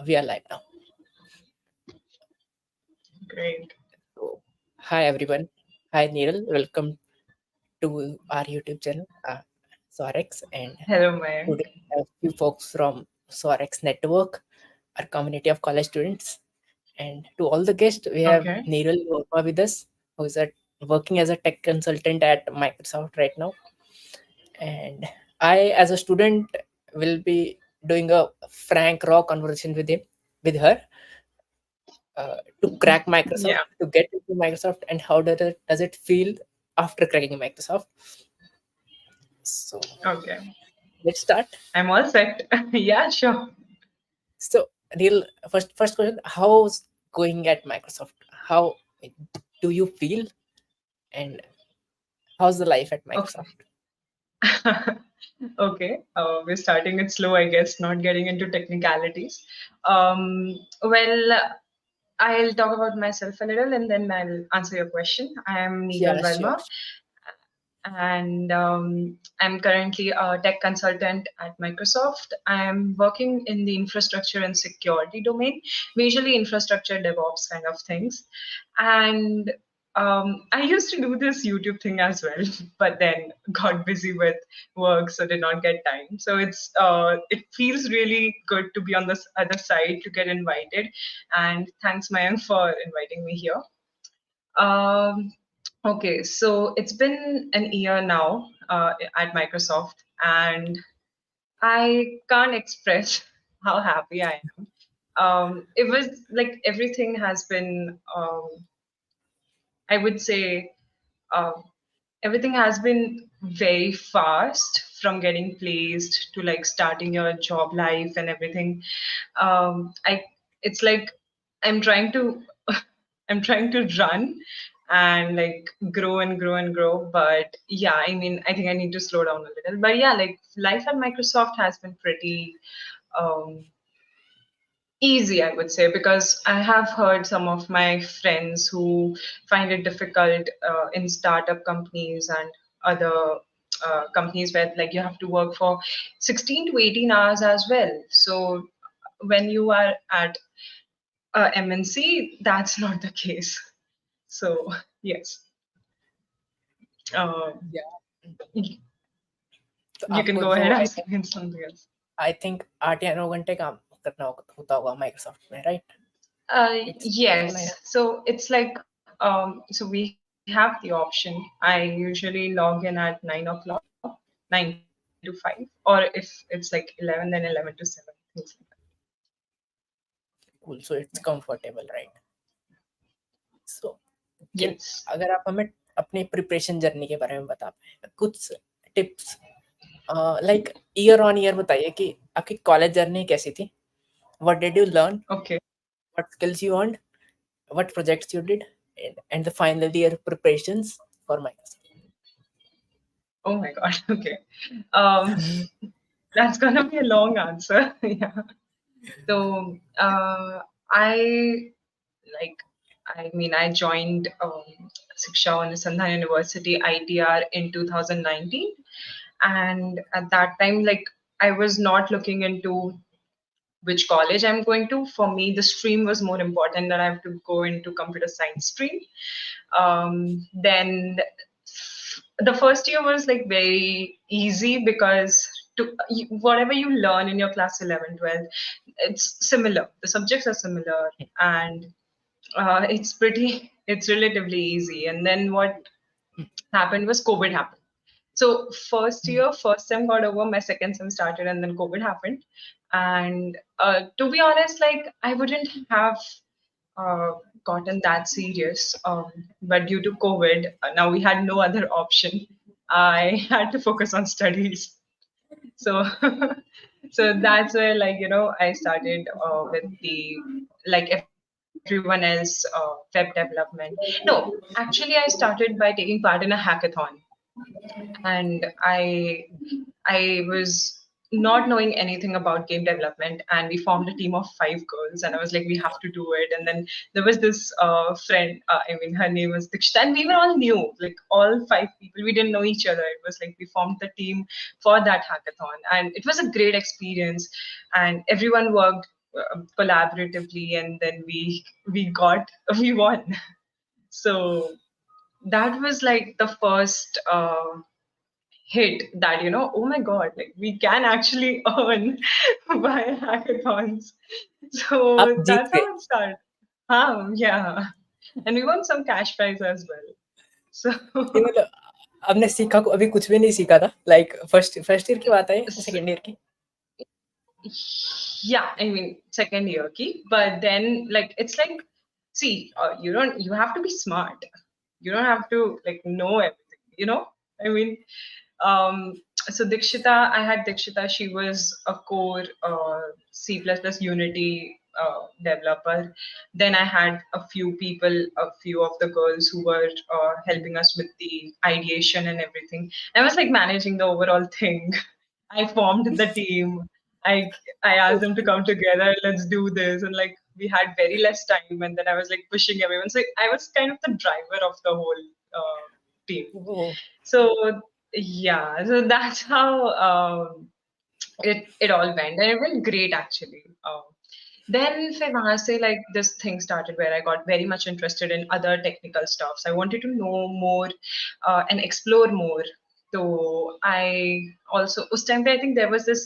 We are live now. Great. So, hi everyone. Hi Niral. Welcome to our YouTube channel, Sorex. And Hello, Mayank. today we have a few folks from Sorex Network, our community of college students. And to all the guests, we have Okay. Niral Verma with us, who is working as a tech consultant at Microsoft right now. And I, as a student, will be doing a frank, raw conversation with her, to crack Microsoft, Yeah. to get into Microsoft, and how does it feel after cracking Microsoft? So Okay. let's start. I'm all set. Yeah, sure. So real first question: how's going at Microsoft? How do you feel, and how's the life at Okay. Microsoft? Okay. We're starting it slow, I guess, not getting into technicalities. Well, I'll talk about myself a little and then I'll answer your question. I am Niral Yeah, sure. Verma, and I'm currently a tech consultant at Microsoft. I'm working in the infrastructure and security domain, majorly infrastructure DevOps kind of things. And I used to do this YouTube thing as well, but then got busy with work, so did not get time. So it feels really good to be on this other side to get invited. And thanks, Mayank, for inviting me here. Um, okay, so it's been an year now at Microsoft, and I can't express how happy I am. It was like everything has been, I would say, uh, everything has been very fast from getting placed to like starting your job life and everything. I it's like I'm trying to I'm trying to run and like grow and grow and grow. But yeah, I mean, I think I need to slow down a little. But yeah, like life at Microsoft has been pretty um, easy, I would say, because I have heard some of my friends who find it difficult in startup companies and other companies where like you have to work for 16 to 18 hours as well. So when you are at MNC, that's not the case. So yes, uh, Yeah. y- तो you can आपको go तो ahead I think asking something else. I think 8 या 9 घंटे काम करना होता होगा Microsoft में, right? It's Yes. So it's like so we have the option. I usually log in at 9 o'clock, 9 to 5, or if it's like 11, then 11 to 7, things like cool, so it's comfortable, right? So that. Can Yes. अगर आप हमें अपनी preparation journey के बारे में बता पाए कुछ tips, like year on year बताइए कि आपकी कॉलेज जर्नी कैसी थी, what did you learn, Okay. What skills you earned, what projects you did, and the final year preparations for Microsoft. Oh my God. Okay. Um, that's gonna be a long answer. Yeah. So I like I mean I joined Shiksha Anusandhan University ITR in 2019, and at that time like I was not looking into which college I'm going to. For me, the stream was more important that I have to go into computer science stream. Then the first year was like very easy because whatever you learn in your class 11, 12, it's similar. The subjects are similar, and it's relatively easy. And then what happened was COVID happened. So first year, first sem got over, my second sem started, and then COVID happened. And to be honest, like I wouldn't have uh, gotten that serious, but due to COVID, now we had no other option. I had to focus on studies. So, so that's where like I started with the like everyone else web development. No, actually, I started by taking part in a hackathon, and I was not knowing anything about game development, and we formed a team of 5 girls, and I was like, we have to do it. And then there was this friend, I mean, her name was Dikshita, and we were all new, like all 5 people, we didn't know each other. It was like we formed the team for that hackathon, and it was a great experience, and everyone worked collaboratively, and then we won. So that was like the first hit that, oh my god, like we can actually earn by hackathons. आप So Jeet that's गए. how it started. Yeah, and we won some cash prize as well. नहीं So मतलब आपने सीखा अभी कुछ भी नहीं सीखा था, लाइक फर्स्ट ईयर की बात है या सेकंड ईयर की? yeah, I mean second year key, but then like it's like, see, you have to be smart. You don't have to like know everything. I mean, so Dikshita, I had Dikshita. She was a core C++ Unity developer. Then I had a few people, a few of the girls who were helping us with the ideation and everything. I was like managing the overall thing. I formed the team. I I asked them to come together. Let's do this, and like we had very less time, and then I was like pushing everyone. So I was kind of the driver of the whole team. वो So yeah, so that's how it all went, and it went great actually. Then फिर वहाँ से like this thing started where I got very much interested in other technical stuffs. I wanted to know more and explore more. So I also उस time पे I think there was this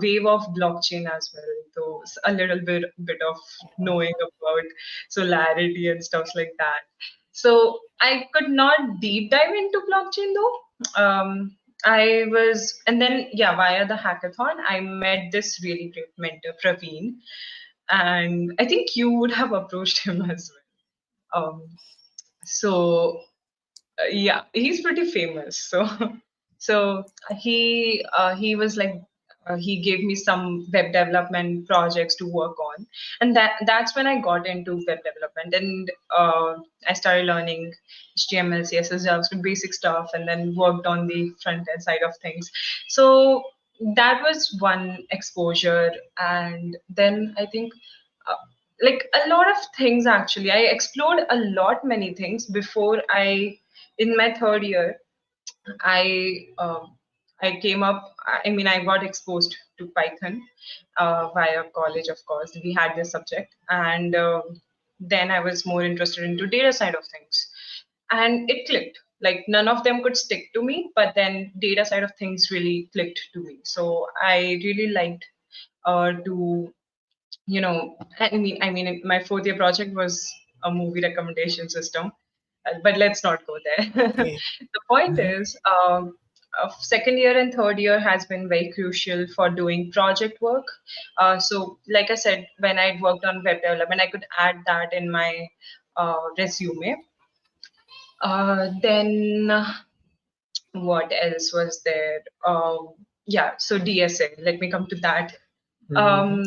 wave of blockchain as well. So a little bit of knowing about solarity and stuff like that. So I could not deep dive into blockchain though. I was, and then yeah, via the hackathon, I met this really great mentor, Praveen, and I think you would have approached him as well. So yeah, he's pretty famous. So he was like he gave me some web development projects to work on, and that's when I got into web development, and I started learning HTML, CSS, JavaScript, basic stuff, and then worked on the front end side of things. So that was one exposure, and then I think. Uh, like a lot of things actually, I explored a lot many things before I in my third year, I I came up. I mean, I got exposed to Python via college. Of course, we had this subject, and then I was more interested into data side of things, and it clicked. Like none of them could stick to me, but then data side of things really clicked to me. So I really liked to my fourth year project was a movie recommendation system, but let's not go there. Okay. The point is, second year and third year has been very crucial for doing project work. So, like I said, when I worked on web development, I could add that in my resume. Then what else was there? Yeah, so DSA. Let me come to that. Um,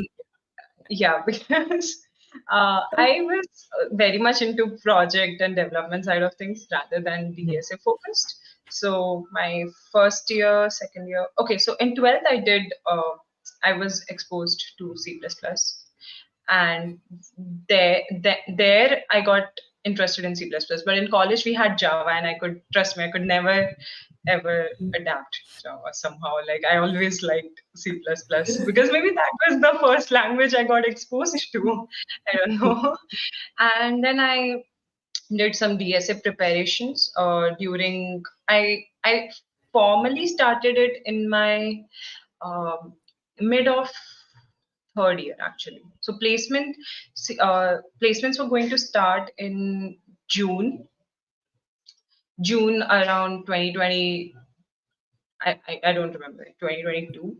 Yeah, because I was very much into project and development side of things rather than DSA focused. So my first year, second year, okay. So in 12th, I was exposed to C++, and there I got interested in C++. But in college, we had Java, and I could trust me, I could never ever adapt Java somehow. Like I always liked C++ because maybe that was the first language I got exposed to. I don't know. And then I did some DSA preparations during I formally started it in my um, mid of third year actually. So placements were going to start in June, June around 2020. I don't remember, 2022.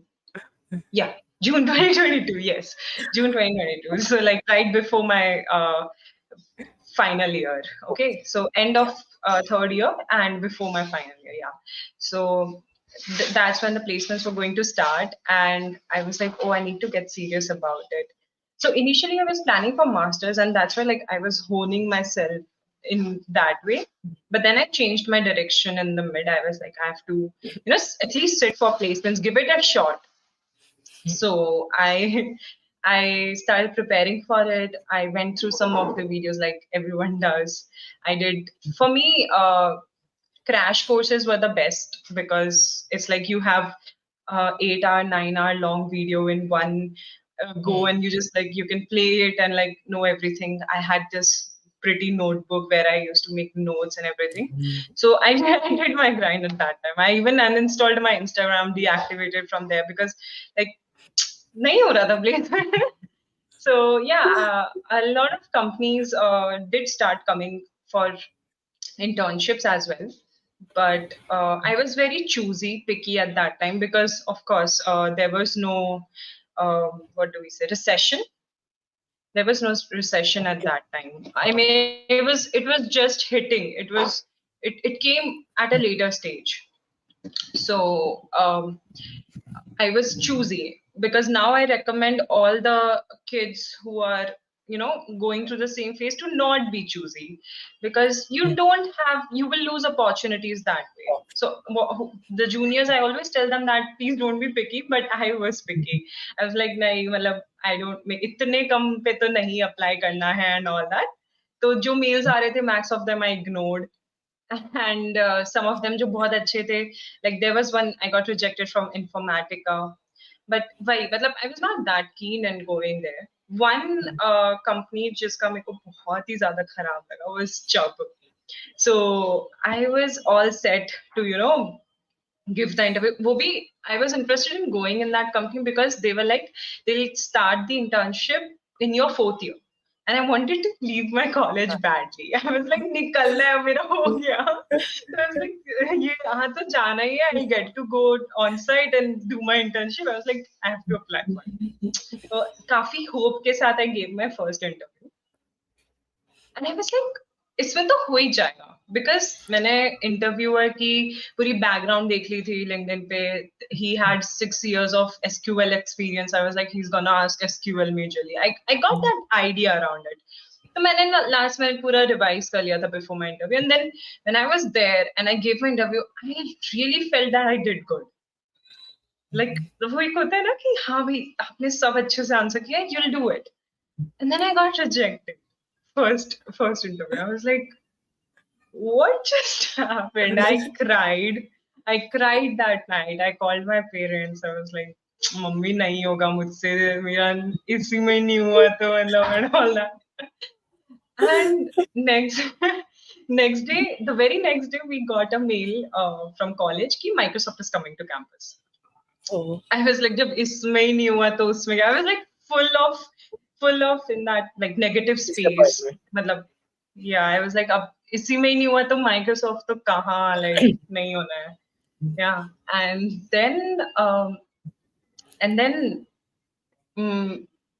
Yeah, June 2022. Yes, June 2022. So like right before my final year. Okay, so end of third year and before my final year. Yeah, so that's when the placements were going to start, and I was like, oh, I need to get serious about it. So initially, I was planning for masters, and that's why like I was honing myself in that way. But then I changed my direction in the mid. I was like, I have to, at least sit for placements, give it a shot. So I started preparing for it. I went through some of the videos like everyone does. I did, for me, crash courses were the best because it's like you have 8 hour, 9 hour long video in one go and you just like you can play it and like know everything. I had this pretty notebook where I used to make notes and everything. So I, I did my grind at that time. I even uninstalled my Instagram, deactivated from there because like nahi ho raha tha play. So yeah, a lot of companies did start coming for internships as well. But I was very choosy, picky at that time because, of course, there was no, what do we say, recession. There was no recession at Okay. that time. I mean, it was just hitting. It came at a later stage. So I was choosy because now I recommend all the kids who are, going through the same phase to not be choosy because you will lose opportunities that way. So the juniors, I always tell them that please don't be picky, but I was picky. I was like, nahi, matlab, I don't, itne kam pe to nahi apply karna hai and all that. तो जो mails आ रहे थे max of them I ignored and some of them जो बहुत अच्छे थे, like there was one I got rejected from Informatica, but वही मतलब I was not that keen in going there. One company जिसका मेरे को बहुत ही ज्यादा खराब लगा was Chubb. So I was all set to give the interview. वो भी I was interested in going in that company because they were like they'll start the internship in your fourth year. And I wanted to leave my college badly. I was like, निकलना है मेरा हो गया. So I was like, ये यहाँ तो जाना ही है. I'll get to go on site and do my internship. I was like, I have to apply for it. So काफी hope के साथ I gave my first interview. And I was like, इसमें तो हो ही जाएगा बिकॉज मैंने interviewer की पूरी बैकग्राउंड देख ली थी लिंक्डइन पे. He had 6 years of SQL experience. I was like, he's gonna ask SQL majorly. I got that idea around it. तो मैंने लास्ट मिनट पूरा रिवाइज कर लिया था before my interview and then when I was there and I gave my interview I really felt that I did good. Like वो एक होता है ना कि हाँ भाई आपने सब अच्छे से आंसर किया, you will do it. And then I got rejected first interview. I was like, what just happened? I cried. I cried that night. I called my parents. I was like, mummy नहीं होगा मुझसे, मेरा इसी में नहीं हुआ तो मतलब and all that. And next next day, the very next day, we got a mail from college कि Microsoft is coming to campus. Oh, I was like, जब इसमें ही नहीं हुआ तो उसमें क्या? I was like full of in that like negative space. disappointment. मतलब yeah, I was like अब इसी में ही नहीं हुआ तो Microsoft तो कहाँ like नहीं होना है. Yeah, and then um,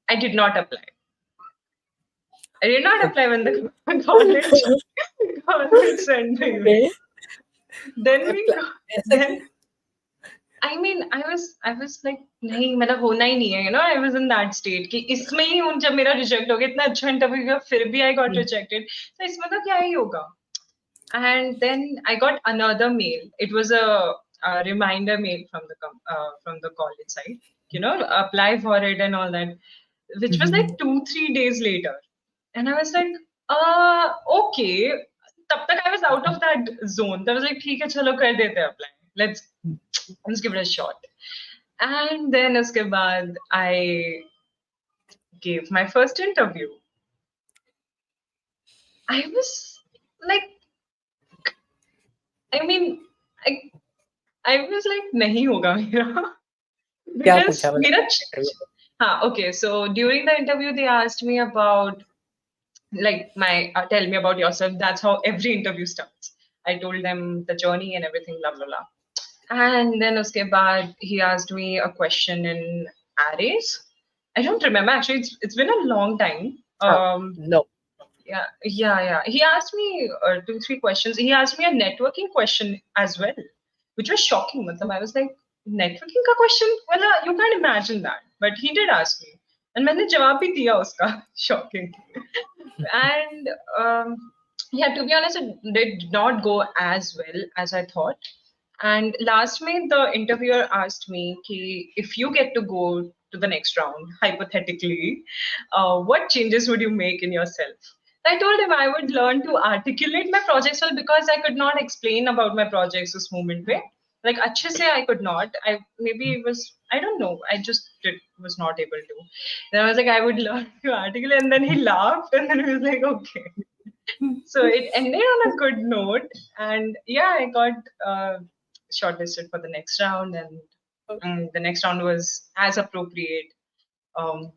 I did not apply. I did not apply when the college sent me. Okay. Then we Apply. got, ऐसा क्यों? then I mean, I was like, नहीं मतलब होना ही नहीं है, I was in that state कि इसमें ही हूँ जब मेरा reject हो गया, इतना अच्छा interview किया फिर भी I got rejected, तो इसमें तो क्या ही होगा. And then I got another mail. It was a reminder mail from the college side, apply for it and all that, which was like 2-3 days later. And I was like, okay. तब तक I was out of that zone. I was like, ठीक है चलो कर देते हैं apply. Let's give it a shot. And then उसके बाद I gave my first interview. I was like, I mean, I I was like नहीं होगा मेरा क्या because पूछा मेरा मतलब इंटरव्यू में? okay. So during the interview they asked me about like my tell me about yourself. That's how every interview starts. I told them the journey and everything, blah blah blah. And then uske baad, he asked me a question in arrays. I don't remember actually. It's been a long time. हाँ, no. Yeah. He asked me 2-3 questions. He asked me a networking question as well, which was shocking. Matlab, I was like, networking ka question? Well, you can't imagine that. But he did ask me, and मैंने जवाब भी दिया उसका. Shocking. And yeah, to be honest, it did not go as well as I thought. And last May, the interviewer asked me, ki, if you get to go to the next round, hypothetically, what changes would you make in yourself? I told him I would learn to articulate my projects well because I could not explain about my projects this moment way. like अच्छे से I could not. I maybe it was, I don't know. I just was not able to. Then I was like, I would learn to articulate, and then he laughed, and then he was like, okay. So it ended on a good note, and yeah, I got shortlisted for the next round, and the next round was as appropriate. Um,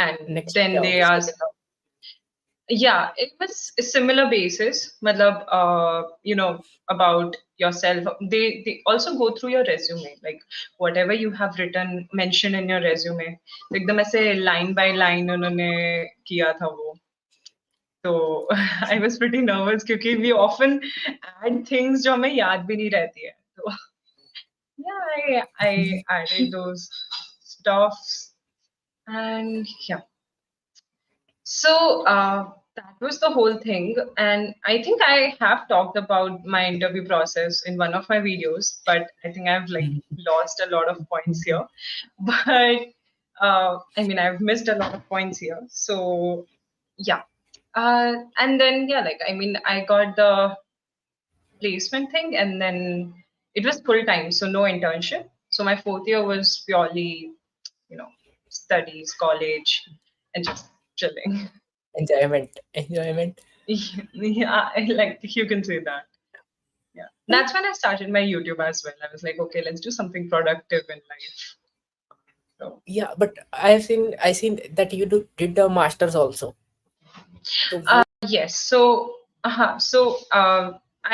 and next then क्या they होगा asked, second yeah, it was a similar basis, matlab, about yourself. They also go through your resume, like whatever you have written, mentioned in your resume. Like the ऐसे line by line उन्होंने किया था वो. So I was pretty nervous because we often add things जो हमें याद भी नहीं रहती है. So yeah, I added those stuffs, and yeah. So that was the whole thing. And I think I have talked about my interview process in one of my videos, but I think I've like lost a lot of points here. But I mean, I've missed a lot of points here. So yeah. And then, yeah, like, I mean, I got the placement thing, and then it was full time, so no internship. So my fourth year was purely, you know, studies, college, and just chilling. Enjoyment Yeah, like you can say that. Yeah. That's when I started my YouTube as well. I was like, okay, let's do something productive in life. So, या but I seen that you did the masters also तो वो yes. So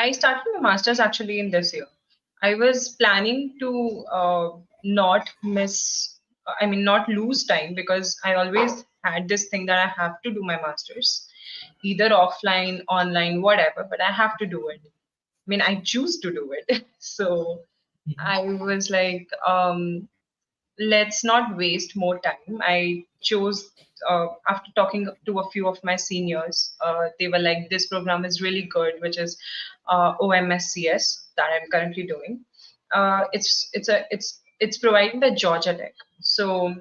I started my master's actually in this year. I was planning to not miss, I mean, not lose time because I always had this thing that I have to do my master's, either offline, online, whatever, but I have to do it. I mean, I choose to do it. So I was like, let's not waste more time. I chose, after talking to a few of my seniors, they were like, this program is really good, which is OMSCS that I'm currently doing. It's provided by Georgia Tech. So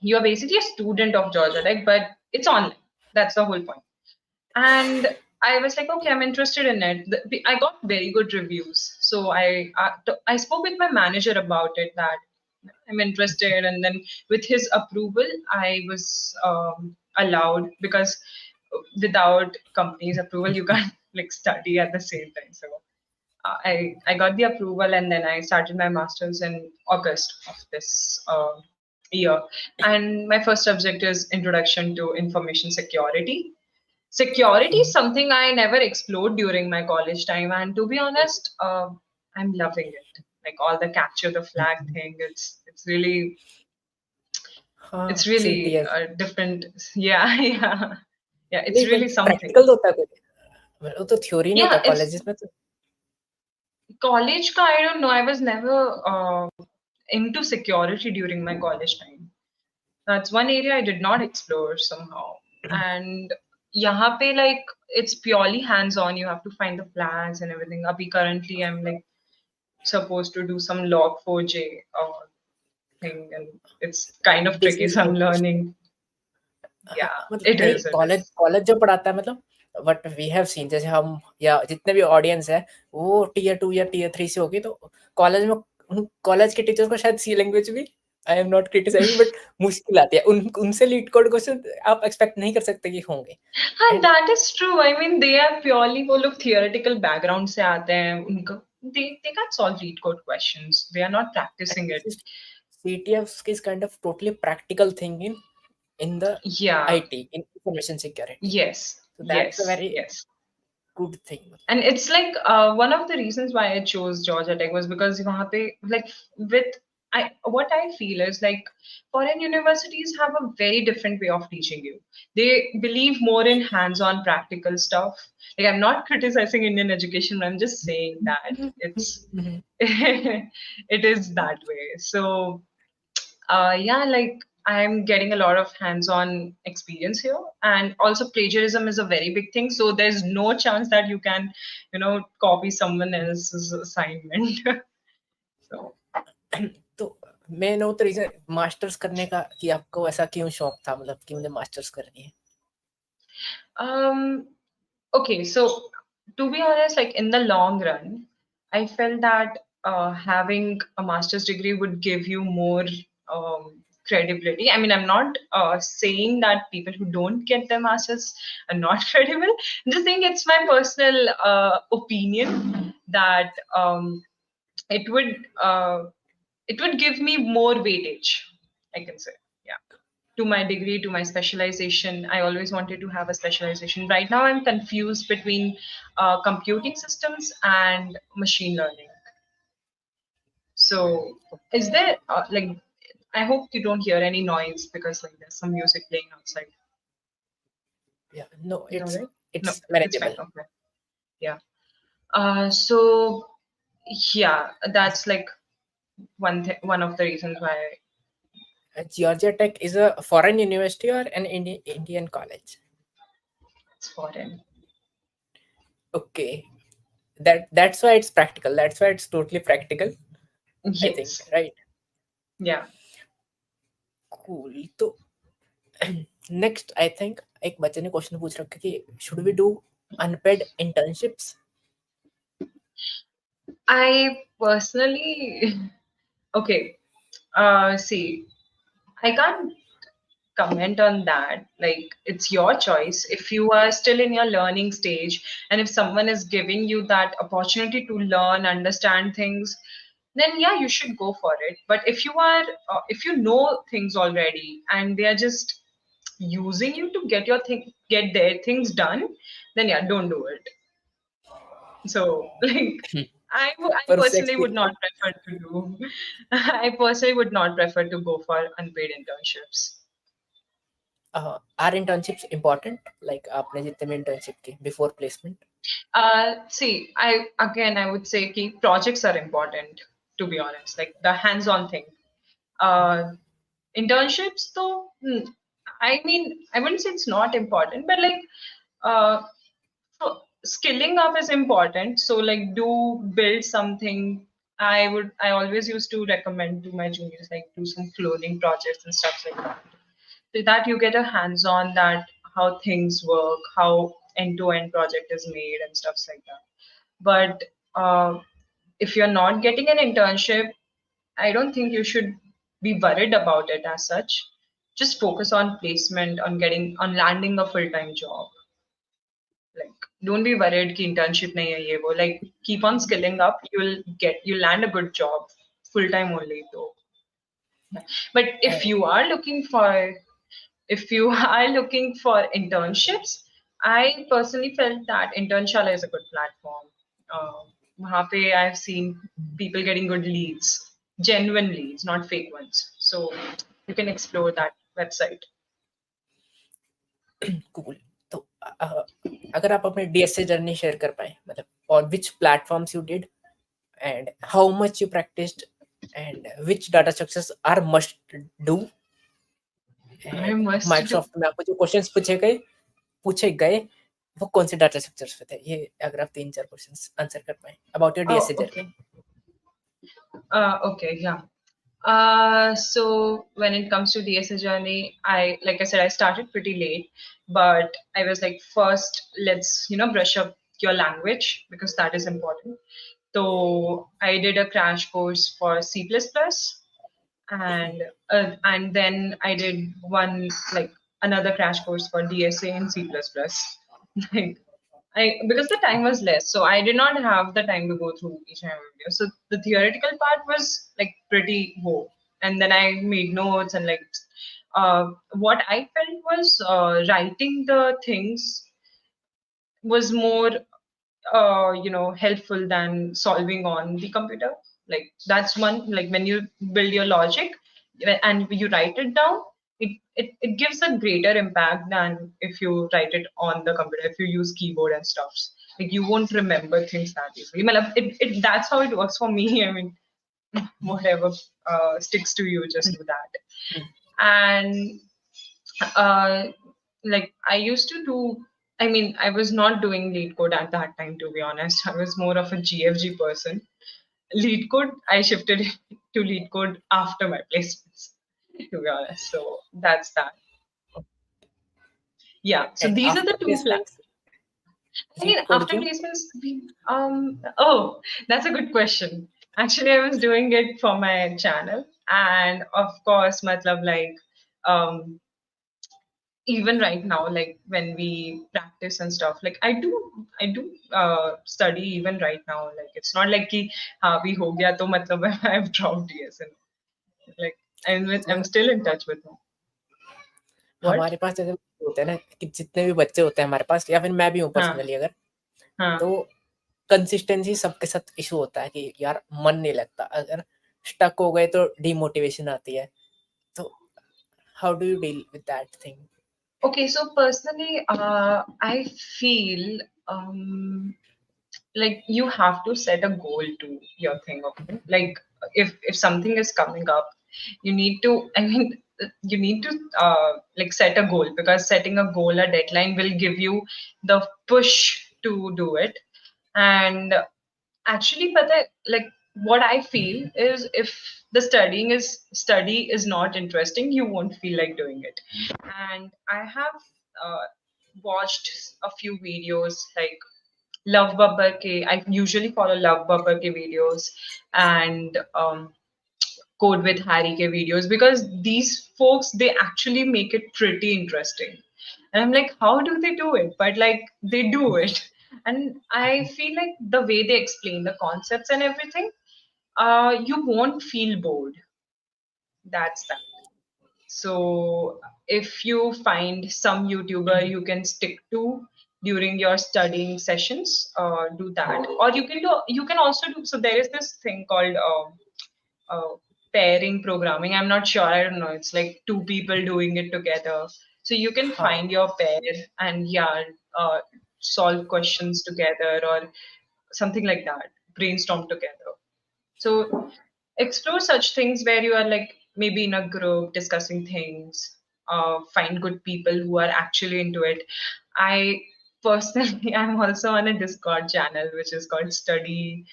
you are basically a student of Georgia Tech, but it's online. That's the whole point. And I was like, okay, I'm interested in it. I got very good reviews, so I spoke with my manager about it, that I'm interested, and then with his approval, I was allowed, because without company's approval, you can't like study at the same time. So I got the approval, and then I started my masters in August of this year. And my first subject is Introduction to Information Security. Security is something I never explored during my college time, and to be honest, I'm loving it. Like all the capture the flag thing, हाँ it's really CTS different. Yeah, yeah, yeah. It's नहीं really but something. Practical होता है कुछ वो तो theory नहीं होता Yeah, it's colleges में तो college. I don't know. I was never into security during my college time. That's one area I did not explore somehow. And यहाँ पे like it's purely hands-on. You have to find the flags and everything. Abhi currently I'm like supposed to do some log4j thing, and it's kind of this tricky. Is So I'm interesting learning. हाँ, Yeah, मतलब it नहीं is. It college is. College जो पढ़ाता है मतलब what we have seen जैसे हम या जितने भी ऑडियंस है वो टियर 2 या टियर 3 से होगी तो कॉलेज में कॉलेज के टीचर्स को शायद सी लैंग्वेज भी I am not criticising but मुश्किल आती है उनसे लीड कोड क्वेश्चन आप एक्सपेक्ट नहीं कर सकते कि होंगे And and that is true. I mean, they are purely वो लोग theoretical background से आते हैं. उनको they can't solve lead code questions. They are not practicing it. CTF is kind of totally practical thing in the Yeah. IT in information security. Yes. So that's a Yes. very Yes. good thing. And it's like one of the reasons why I chose Georgia Tech was because वहाँ पे like with what I feel is like foreign universities have a very different way of teaching you. They believe more in hands-on practical stuff. Like I'm not criticizing Indian education, but I'm just saying that it's it is that way. So yeah, like I'm getting a lot of hands-on experience here, and also plagiarism is a very big thing. So there's no chance that you can, copy someone else's assignment. So तो मैं no तो reason masters करने का कि आपको ऐसा क्यों शौक था मतलब कि मुझे मास्टर्स करनी है um, okay, so to be honest, like in the long run, I felt that having a master's degree would give you more credibility. I mean, I'm not saying that people who don't get their masters are not credible. I'm just saying it's my personal opinion that it would uh, it would give me more weightage, I can say. Yeah. To my degree, to my specialization. I always wanted to have a specialization. Right now, I'm confused between computing systems and machine learning. So, is there like? I hope you don't hear any noise because like there's some music playing outside. Yeah, no, Is that it's right? No, it's it's fine. manageable. Okay. Yeah. So yeah, that's like one of the reasons why Georgia Tech is a foreign university or an Indian college? it's foreign. Okay, that's why it's practical. That's why it's totally practical. I think, Yes. right? Yeah. Cool. So next, I think एक बच्चे ने question पूछ रखा कि should we do unpaid internships? I personally, okay. See, I can't comment on that. Like, it's your choice. If you are still in your learning stage, and if someone is giving you that opportunity to learn, understand things, then yeah, you should go for it. But if you know things already, and they are just using you to get their things done, then yeah, don't do it. So, like, I For personally sexy, would not prefer to do. I personally would not prefer to go for unpaid internships. are internships important? Like आपने जितने भी internship की before placement? See, I would say key projects are important, to be honest, like the hands-on thing. Uh, Internships, though, I mean, I wouldn't say it's not important, but like, uh, so skilling up is important. So like, do build something. I always used to recommend to my juniors like do some clothing projects and stuff like that. So that you get a hands-on that how things work, how end-to-end project is made and stuff like that. But if you're not getting an internship, I don't think you should be worried about it as such. Just focus on placement, on landing a full-time job. Like, don't be worried कि internship nahi hai ye wo. Like, keep on skilling up. You'll land a good job full time only though. But if you are looking for internships, I personally felt that Internshala is a good platform. वहाँ पे I've seen people getting good leads, genuine leads, not fake ones. So you can explore that website. Cool. तो अगर आप अपने DSA journey share कर पाए मतलब और which platforms you did and how much you practiced and which data structures are must do I and must do. Microsoft में आपको जो क्वेश्चंस पूछे गए वो कौन से डाटा स्ट्रक्चर्स पे थे ये अगर आप 3-4 क्वेश्चंस आंसर कर पाए about your Oh, DSA journey. okay. Okay, yeah. So when it comes to DSA journey, like I said, I started pretty late, but I was like, first, let's, brush up your language because that is important. So I did a crash course for C++, and then I did one like another crash course for DSA and C++. Like because the time was less, so I did not have the time to go through each and every video. So the theoretical part was like pretty whoa, and then I made notes and like what I felt was writing the things was more helpful than solving on the computer. Like that's one, like when you build your logic and you write it down, it gives a greater impact than if you write it on the computer, if you use keyboard and stuff. Like you won't remember things that easily. Matlab, that's how it works for me. I mean, whatever sticks to you, just do that. And uh, like I used to do, I mean, I was not doing lead code at that time, to be honest. I was more of a GFG person. Lead code, I shifted to lead code after my placements, to be honest. So that's that. Yeah. So And these are after the two placements I mean, lead code after क्यों? placements, oh, that's a good question. Actually, I was doing it for my channel, and of course, matlab like um, even right now, like when we practice and stuff, like I do study even right now. Like it's not like कि हाँ भी हो गया तो मतलब I've dropped DSN. Like I'm मतलब still in touch with them. What? हमारे पास जैसे होते हैं ना कि जितने भी बच्चे होते हैं हमारे पास या फिर मैं भी हूँ हाँ पर्सनली अगर, हाँ. तो कंसिस्टेंसी सबके साथ इशू होता है कि यार मन नहीं लगता। अगर स्टक हो गए तो डीमोटिवेशन आती है। तो how do you deal with that thing? Okay, so personally, I feel like you have to set a goal to your thing. Okay, like if something is coming up, you need to. I mean, you need to like set a goal, because setting a goal, a deadline will give you the push to do it. And actually, but like what I feel is, if the study is not interesting, you won't feel like doing it. And I have uh, watched a few videos like Love Babbar ke. I usually follow Love Babbar ke videos, and Code with Harry ke videos, because these folks, they actually make it pretty interesting. And I'm like, how do they do it? But like they do it. And I feel like the way they explain the concepts and everything, you won't feel bored. That's that. So if you find some YouTuber you can stick to during your studying sessions, do that. Or you can also do, so there is this thing called uh, pairing programming. I'm not sure, I don't know. It's like two people doing it together. So you can हाँ, find your pair and yeah, uh, solve questions together or something like that. Brainstorm together. So explore such things where you are like maybe in a group discussing things. Find good people who are actually into it. I personally, I'm also on a Discord channel which is called Study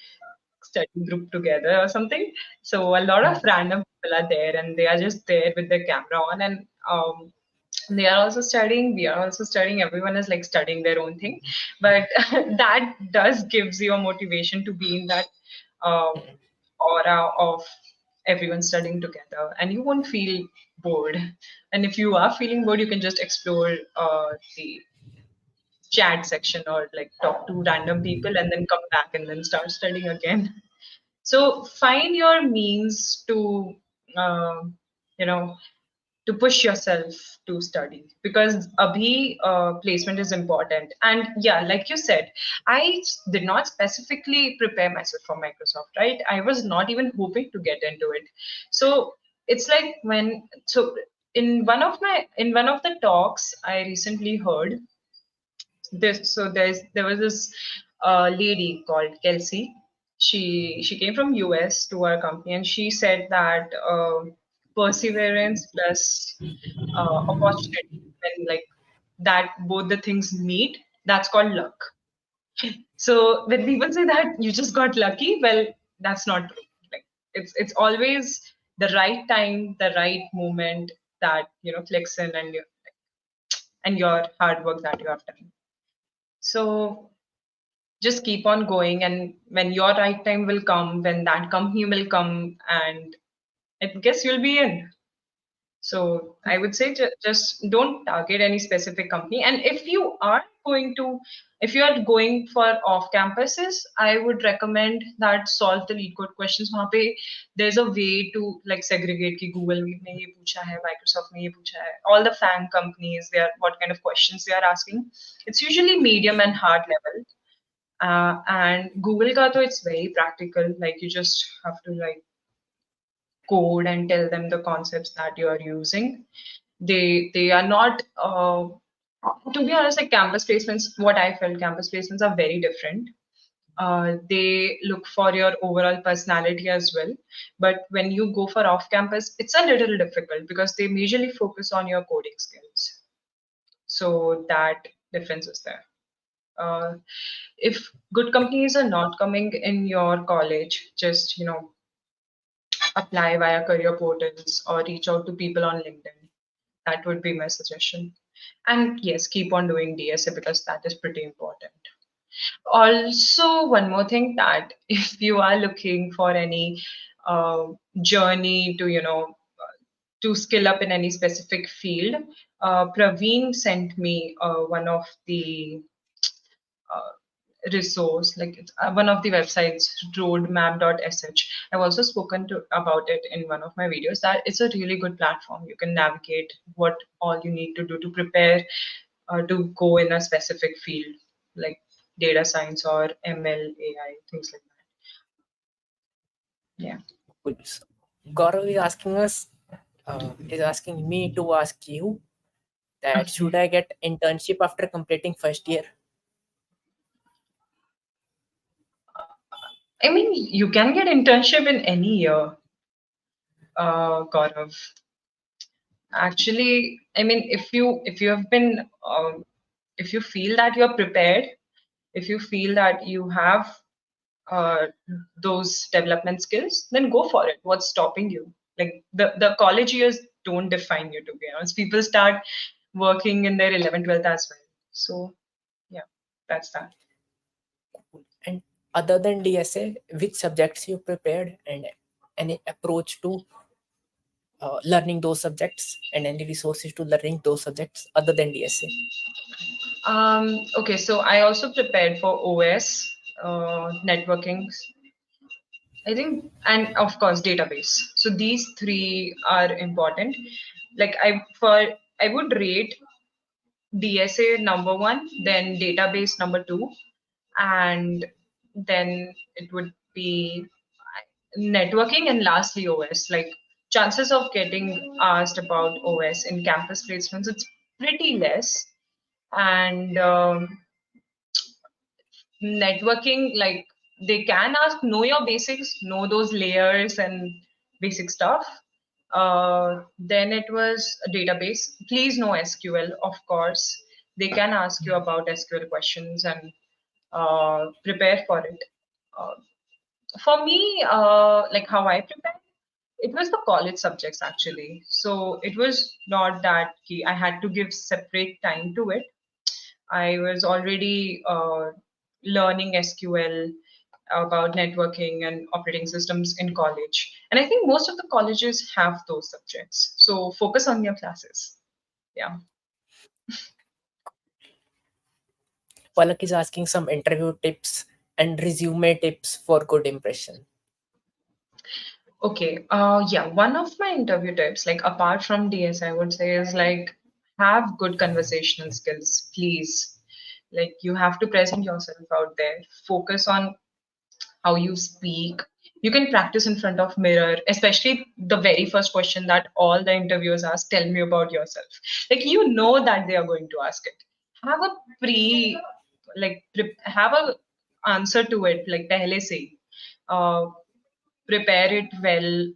Group Together or something. So a lot of random people are there, and they are just there with their camera on, and they are also studying, we are also studying, everyone is like studying their own thing. But that does gives you a motivation to be in that uh, aura of everyone studying together, and you won't feel bored. And if you are feeling bored, you can just explore the chat section or like talk to random people and then come back and then start studying again. So find your means to uh, you know to push yourself to study, because abhi placement is important. And yeah, like you said, did not specifically prepare myself for Microsoft, right? I was not even hoping to get into it. So it's like when so in one of the talks I recently heard this, so there was this lady called Kelsey. She came from US to our company, and she said that perseverance plus opportunity, when like that both the things meet, that's called luck. So when people say that you just got lucky, well, that's not true. Like it's always the right time, the right moment that clicks in, and your hard work that you have done. So just keep on going, and when your right time will come, when that company will come, and I guess you'll be in. So I would say just don't target any specific company. And if you are going for off campuses, I would recommend that solve the lead code questions. वहाँ पे there's a way to like segregate कि Google ने ये पूछा है, Microsoft ने ये पूछा है. All the FANG companies, they are what kind of questions they are asking. It's usually medium and hard level. And Google ka to it's very practical. Like you just have to like code and tell them the concepts that you are using. They are not to be honest, like campus placements, what I felt, campus placements are very different. They look for your overall personality as well. But when you go for off campus, it's a little difficult because they majorly focus on your coding skills. So that difference is there. Uh, if good companies are not coming in your college, just apply via career portals or reach out to people on LinkedIn. That would be my suggestion. And yes, keep on doing DSA because that is pretty important. Also, one more thing, that if you are looking for any uh, journey to, to skill up in any specific field, Praveen sent me one of the resource, like it's one of the websites, roadmap.sh. I've also spoken to about it in one of my videos, that it's a really good platform. You can navigate what all you need to do to prepare to go in a specific field, like data science or ML, AI, things like that. Yeah. Cool. So, Gaurav is asking us, is asking me to ask you that should Okay. I get internship after completing first year? I mean, you can get internship in any year, Gaurav. Actually, I mean, if you have been if you feel that you're prepared, if you feel that you have uh, those development skills, then go for it. What's stopping you? Like the college years don't define you, to be honest. People start working in their 11th, 12th as well. So yeah, that's that. And other than DSA, which subjects you prepared and any approach to learning those subjects and any resources to learning those subjects other than DSA? Okay, so I also prepared for OS, networking, I think, and of course, database. So these three are important. Like I would rate DSA number one, then database number two, and then it would be networking, and lastly OS. Like chances of getting asked about OS in campus placements, it's pretty less. And networking, like they can ask, know your basics, know those layers and basic stuff. Then it was a database. Please know SQL, of course. They can ask you about SQL questions, and prepare for it. Uh, for me, like how I prepared, it was the college subjects actually. So it was not that key. I had to give separate time to it. I was already learning SQL, about networking and operating systems in college. And I think most of the colleges have those subjects. So focus on your classes. Yeah. Palak is asking some interview tips and resume tips for good impression. Okay. Yeah. One of my interview tips, like apart from DS, I would say is like have good conversational skills, please. Like you have to present yourself out there. Focus on how you speak. You can practice in front of mirror, especially the very first question that all the interviewers ask, tell me about yourself. Like you know that they are going to ask it. Have a have a answer to it, like pehle se. Hi. Prepare it well,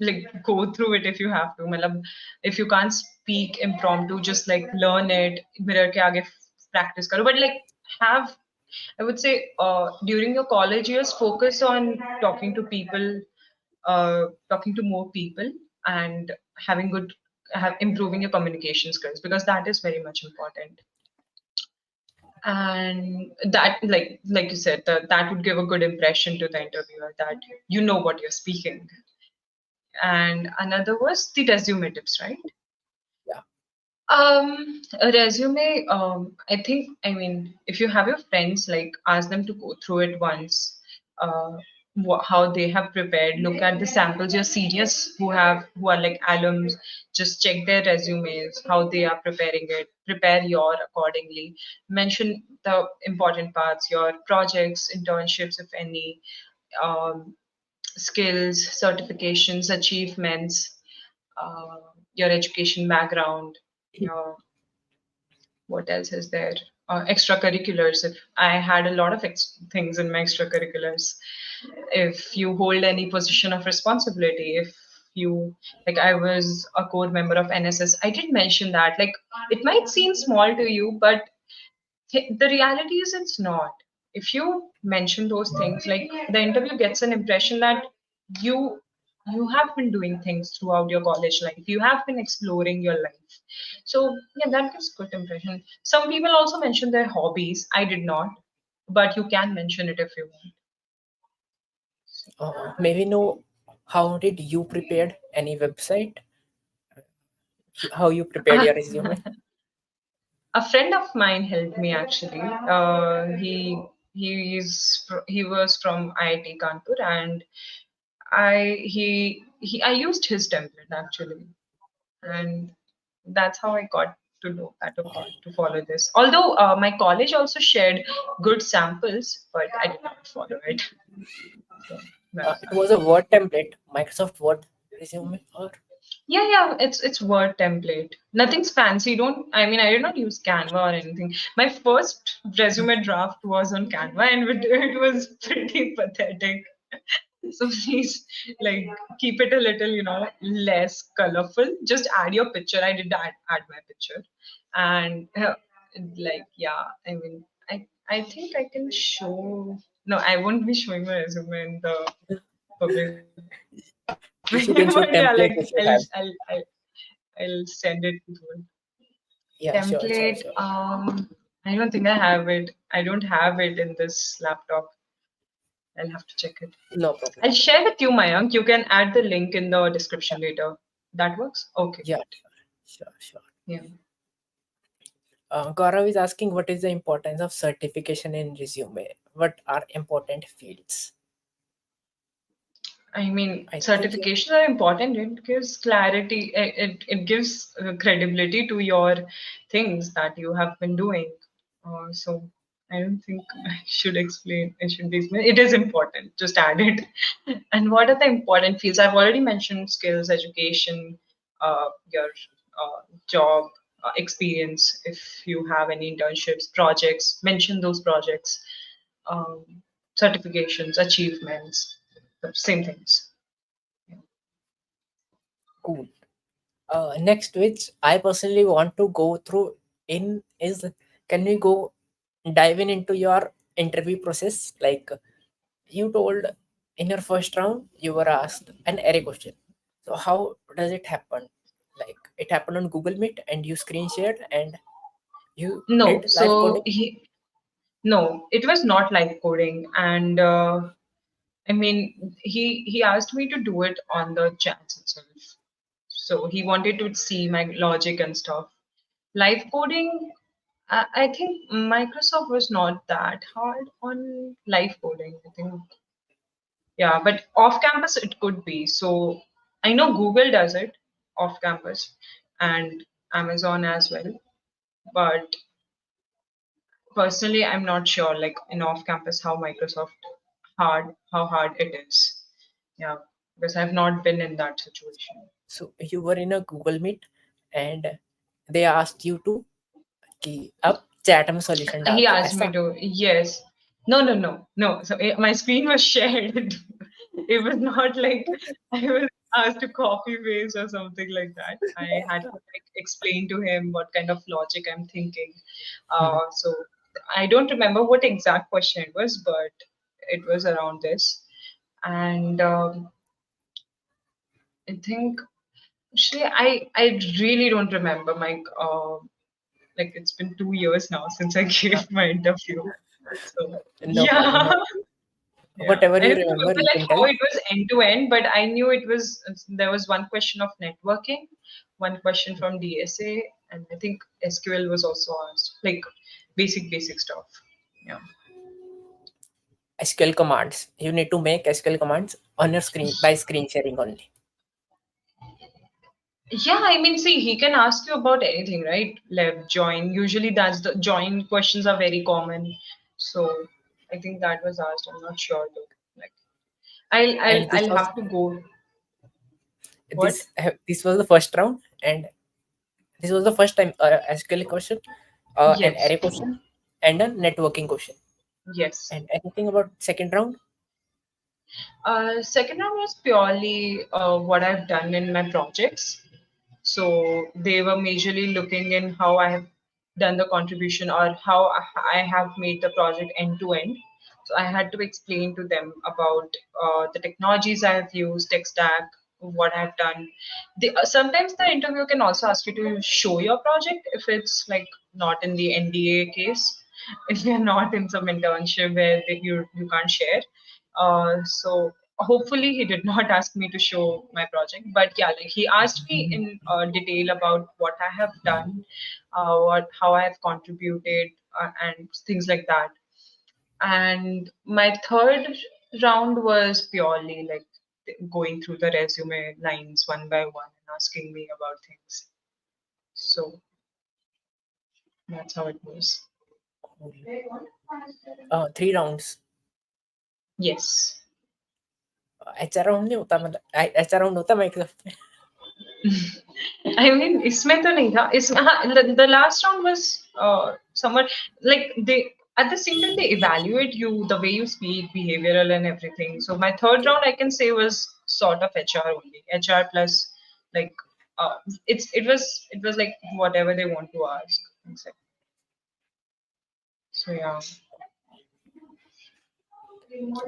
like go through it if you have to. Matlab, if you can't speak impromptu, just like learn it, mirror ke aage practice karo. But like have, I would say, during your college years, focus on talking to people, talking to more people, and having good, have improving your communication skills, because that is very much important. And that, like you said, that would give a good impression to the interviewer that you know what you're speaking. And another was the resume tips, right? Yeah. A resume, I think, I mean, if you have your friends, like ask them to go through it once, how they have prepared, look at the samples, your seniors who are like alums, just check their resumes, how they are preparing it, prepare your accordingly. Mention the important parts, your projects, internships, if any, um, skills, certifications, achievements, uh, your education background, your, what else is there? Extracurriculars. If I had a lot of things in my extracurriculars, if you hold any position of responsibility, if you, like I was a core member of NSS, I did mention that. Like it might seem small to you, but the reality is it's not. If you mention those things, like the interview gets an impression that you you have been doing things throughout your college life, you have been exploring your life. So yeah, that gives good impression. Some people also mention their hobbies. I did not, but you can mention it if you want. Maybe know how did you prepared any website? How you prepared your resume? A friend of mine helped me actually. He was from IIT Kanpur, and I used his template actually, and that's how I got to know that okay to follow this. Although my college also shared good samples, but I did not follow it. So that's It that. was a Word template, Microsoft Word resume, or Yeah, it's Word template. Nothing's fancy. Don't I mean I did not use Canva or anything. My first resume draft was on Canva and it was pretty pathetic. So please like keep it a little, less colorful. Just add your picture. I did add my picture. And like yeah, I mean I think I can show no, I won't be showing my resume in the public but you yeah, can show like template if you have. I'll send it to you. Yeah, sure, sure, Template. sure. I don't think I have it. I don't have it in this laptop. I'll have to check it. No problem. I'll share with you, Mayank. You can add the link in the description later. That works? Okay, Yeah, great. sure, sure. Yeah. Gaurav is asking what is the importance of certification in resume? What are important fields? I mean, I think you. certifications are important. It gives clarity, it gives credibility to your things that you have been doing. So I don't think I should explain, it should be explained. It is important. Just add it. And what are the important fields? I've already mentioned skills, education, your job experience. If you have any internships, projects, mention those projects, um, certifications, achievements, the same things. Cool. Next, which I personally want to go through in is, can we go dive in into your interview process? Like you told in your first round, you were asked an array question. So how does it happen? Like it happened on Google Meet and you screen shared and you No, did live coding. no, it was not live coding, and I mean, he asked me to do it on the chats itself. So he wanted to see my logic and stuff. Live coding, I think Microsoft was not that hard on live coding. I think, yeah, but off campus it could be. So I know Google does it off campus and Amazon as well. But personally, I'm not sure, like in off campus, how hard it is. Yeah, because I've not been in that situation. So you were in a Google Meet and they asked you to कि अब chat में solution डाल He दो asked ऐसा. me to, yes. No. So my screen was shared. It was not like I was asked to copy paste or something like that. I had to like explain to him what kind of logic I'm thinking. So I don't remember what exact question it was, but it was around this. And I think actually I really don't remember my like it's been 2 years now since I gave my interview. So No problem, yeah, no. yeah. Whatever I you don't remember remember you like can how tell. it was end to end, but I knew it was there was one question of networking, one question from DSA, and I think SQL was also asked, like basic stuff. Yeah. SQL commands, you need to make SQL commands on your screen by screen sharing only. Yeah, I mean, see, he can ask you about anything, right? Left, join. Usually, that's the join questions are very common. So I think that was asked. I'm not sure though. Like, And I'll have to go. What? this was the first round and this was the first time SQL question, an Yes, array question and a networking question. yes. And anything about second round? Second one was purely what I've done in my projects. So they were majorly looking in how I have done the contribution or how I have made the project end to end. So I had to explain to them about the technologies I have used, tech stack, what I've done. Sometimes the interview can also ask you to show your project if it's like not in the NDA case. if you're not in some internship where you can't share. So hopefully he did not ask me to show my project, but yeah, like he asked me in detail about what I have done, what how I have contributed, and things like that. And my third round was purely like going through the resume lines one by one and asking me about things. So that's how it was. Cool. 3 rounds. Yes. HR round नहीं होता, मतलब HR round होता Microsoft में? I mean, इसमें तो नहीं था. The last round was somewhat like they at the same time they evaluate you the way you speak, behavioral and everything. So my third Okay. round I can say was sort of HR only. HR plus like uh, it was like whatever they want to ask. Exactly. So yeah.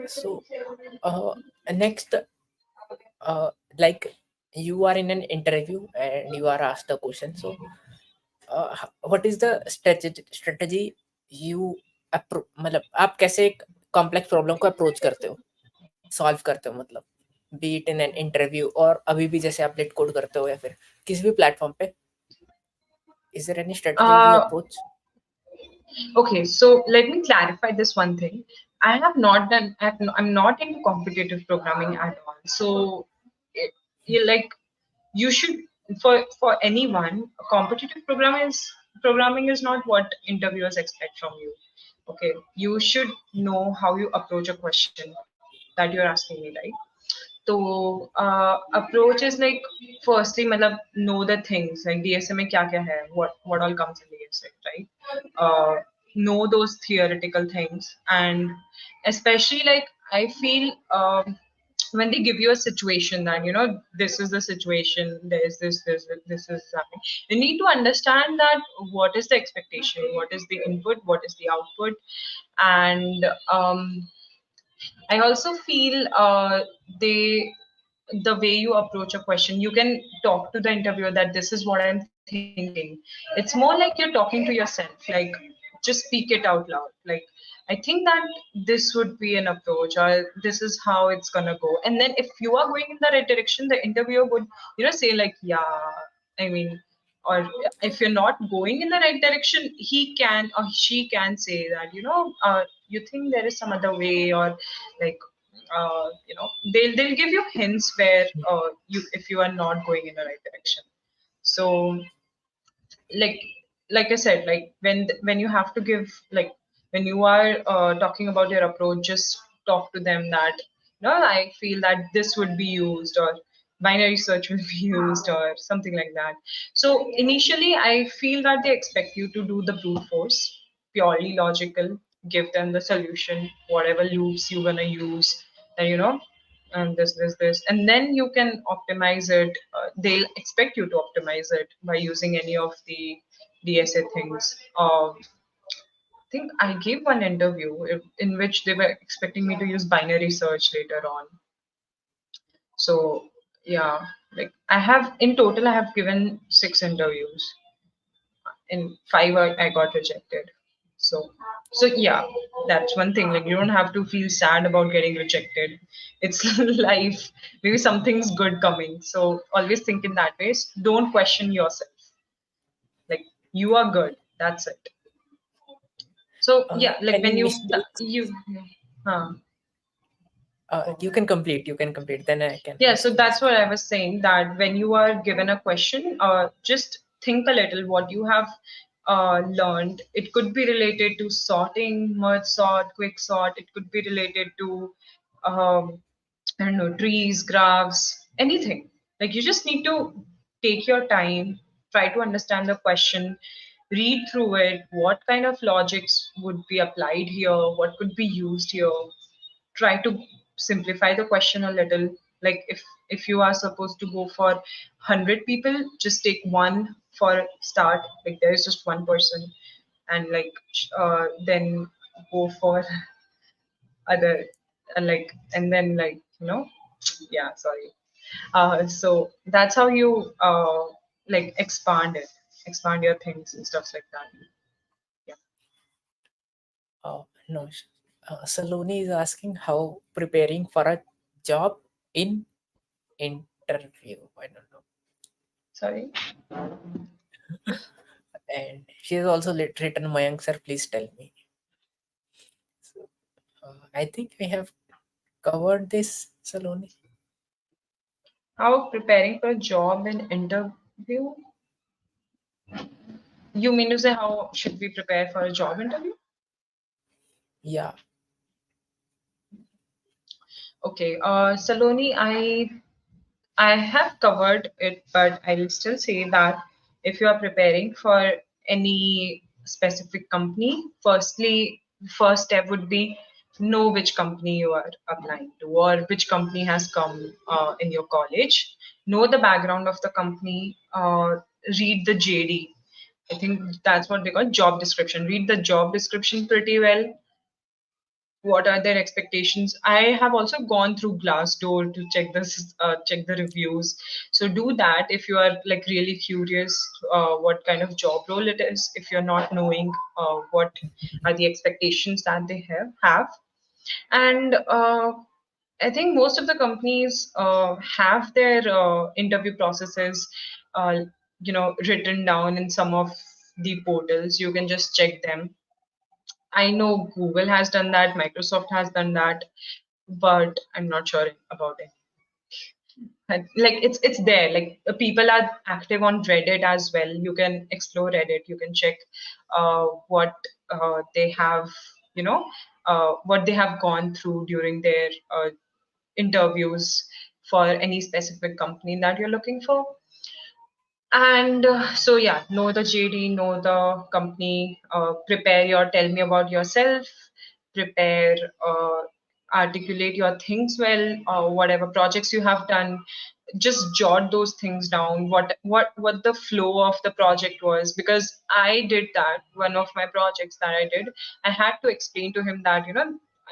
So uh, next, uh, like you are in an interview and you are asked a question. So what is the strategy you मतलब आप कैसे एक complex problem को approach करते हो, solve करते हो, मतलब बीट इन एन इंटरव्यू और अभी भी जैसे आप लेट कोड करते हो या फिर किसी भी प्लेटफॉर्म पे, is there any strategy you Uh, approach? Okay, so let me clarify this one thing. I have not done, I'm not into competitive programming at all. So, it, you like, you should, for anyone, competitive programming is not what interviewers expect from you. Okay, you should know how you approach a question that you're asking me, right? तो approach is like firstly मतलब know the things like DSA में क्या क्या है, what all comes in DSA, right? Know those theoretical things, and especially like I feel when they give you a situation that this is the situation, there is this is happening, you need to understand that what is the expectation, what is the input, what is the output, and I also feel they the way you approach a question, you can talk to the interviewer that this is what I'm thinking. It's more like you're talking to yourself, like just speak it out loud. Like, I think that this would be an approach, or this is how it's gonna go. And then if you are going in the right direction, the interviewer would, say like, yeah, I mean, or if you're not going in the right direction, he can or she can say that, you think there is some other way, or like they'll give you hints where you if you are not going in the right direction. So like like I said, like when you have to give, like when you are talking about your approach, just talk to them that no, I feel that this would be used, or binary search will be used, or something like that. So initially, I feel that they expect you to do the brute force, purely logical, give them the solution, whatever loops you're gonna use, and and this, and then you can optimize it. They'll expect you to optimize it by using any of the DSA things. I think I gave one interview in which they were expecting me to use binary search later on. So yeah, like I have in total I have given 6 interviews. In five I got rejected. So yeah, that's one thing. Like you don't have to feel sad about getting rejected. It's life. Maybe something's good coming. So always think in that way. Don't question yourself. Like you are good. That's it. So yeah, like Any when mistakes? huh. You can complete, then I can Yeah, ask so you that's next. what I was saying, that when you are given a question, just think a little what you have learned. It could be related to sorting, merge sort, quick sort. It could be related to, I don't know, trees, graphs, anything. Like you just need to take your time, try to understand the question, read through it, what kind of logics would be applied here, what could be used here, try to simplify the question a little. Like if you are supposed to go for 100 people, just take one for start, like there is just one person, and like then go for other, like, and then like yeah, sorry. So that's how you like expand your things and stuff like that. Yeah. No, Saloni is asking how preparing for a job in interview. I don't know. Sorry. And she has also written, Mayank sir, please tell me. So, I think we have covered this, Saloni. How preparing for a job and interview? You mean to say how should we prepare for a job interview? Yeah. Okay, Saloni, I have covered it, but I'll still say that if you are preparing for any specific company, firstly, first step would be know which company you are applying to or which company has come in your college. Know the background of the company. Read the JD. I think that's what they call job description. Read the job description pretty well. What are their expectations? I have also gone through Glassdoor to check the reviews. So do that if you are like really curious what kind of job role it is, if you're not knowing what are the expectations that they have. And I think most of the companies have their interview processes uh, written down in some of the portals. You can just check them. I know Google has done that, Microsoft has done that, but I'm not sure about it. Like it's there. Like people are active on Reddit as well. You can explore Reddit. You can check what they have, you know, what they have gone through during their interviews for any specific company that you're looking for. And so, yeah, know the JD, know the company, prepare your, tell me about yourself, prepare, articulate your things well, whatever projects you have done, just jot those things down. What the flow of the project was, because I did that. One of my projects that I did, I had to explain to him that